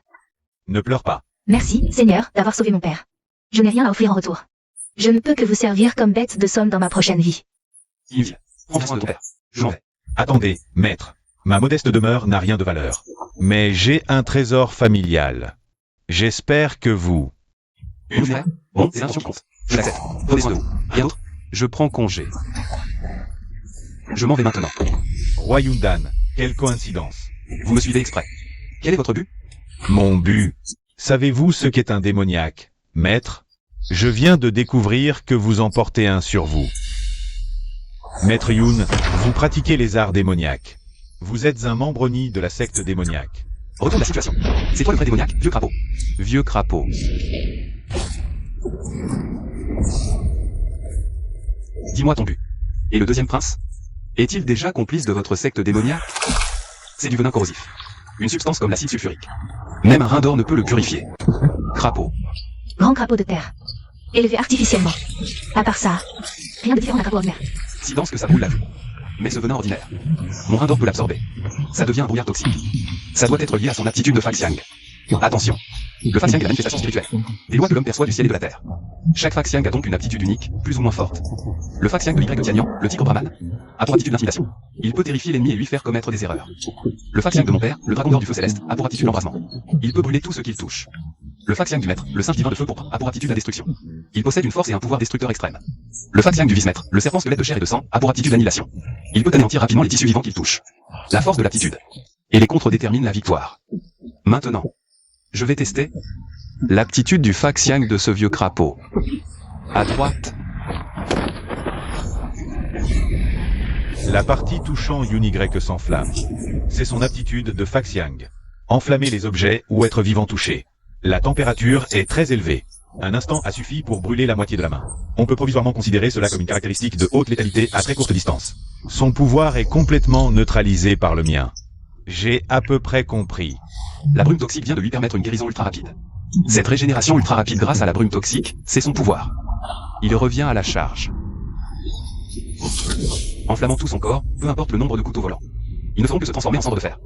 Speaker 2: Ne pleure pas.
Speaker 3: Merci, Seigneur, d'avoir sauvé mon père. Je n'ai rien à offrir en retour. Je ne peux que vous servir comme bête de somme dans ma prochaine vie.
Speaker 1: Yves, prends soin de ton père. Je m'en vais.
Speaker 2: Attendez, maître. Ma modeste demeure n'a rien de valeur. Mais j'ai un trésor familial. J'espère que vous...
Speaker 1: Une frère? Bon, c'est l'intention qui compte. Je l'accepte. Prenez soin de vous. Rien d'autre? Je prends congé. Je m'en vais maintenant.
Speaker 2: Roi Yundan, quelle coïncidence.
Speaker 1: Vous me suivez exprès. Quel est votre but?
Speaker 2: Mon but. Savez-vous ce qu'est un démoniaque, maître? Je viens de découvrir que vous en portez un sur vous. Maître Yun, vous pratiquez les arts démoniaques. Vous êtes un membre ni de la secte démoniaque.
Speaker 1: Retourne la situation. C'est toi le vrai démoniaque, vieux crapaud. Vieux crapaud. Dis-moi ton but. Et le deuxième prince? Est-il déjà complice de votre secte démoniaque? C'est du venin corrosif. Une substance comme l'acide sulfurique. Même un rein d'or ne peut le purifier. Crapaud.
Speaker 3: Grand crapaud de terre. Élevé artificiellement. À part ça, rien de différent d'un crapaud ordinaire.
Speaker 1: Si dense que ça brûle la vue. Mais ce venin ordinaire, mon rein d'or peut l'absorber. Ça devient un brouillard toxique. Ça doit être lié à son aptitude de Faxiang. Attention. Le Faxiang est la manifestation spirituelle. Des lois que l'homme perçoit du ciel et de la terre. Chaque Faxiang a donc une aptitude unique, plus ou moins forte. Le Faxiang de Y Tianyan, le tigre brahman, a pour aptitude l'intimidation. Il peut terrifier l'ennemi et lui faire commettre des erreurs. Le Faxiang de mon père, le dragon d'or du feu céleste, a pour aptitude l'embrasement. Il peut brûler tout ce qu'il touche. Le Faxiang du maître, le singe divin de feu pourpre, a pour aptitude la destruction. Il possède une force et un pouvoir destructeur extrême. Le Faxiang du vice-maître, le serpent squelette de chair et de sang, a pour aptitude l'annihilation. Il peut anéantir rapidement les tissus vivants qu'il touche. La force de l'aptitude. Et les contres déterminent la victoire. Maintenant, je vais tester l'aptitude du Faxiang de ce vieux crapaud. À droite.
Speaker 2: La partie touchant Yun Y s'enflamme. C'est son aptitude de Faxiang. Enflammer les objets ou être vivant touché. La température est très élevée. Un instant a suffi pour brûler la moitié de la main. On peut provisoirement considérer cela comme une caractéristique de haute létalité à très courte distance. Son pouvoir est complètement neutralisé par le mien. J'ai à peu près compris.
Speaker 1: La brume toxique vient de lui permettre une guérison ultra rapide. Cette régénération ultra rapide grâce à la brume toxique, c'est son pouvoir. Il revient à la charge. Enflammant tout son corps, peu importe le nombre de couteaux volants. Ils ne feront que se transformer en cendre de fer.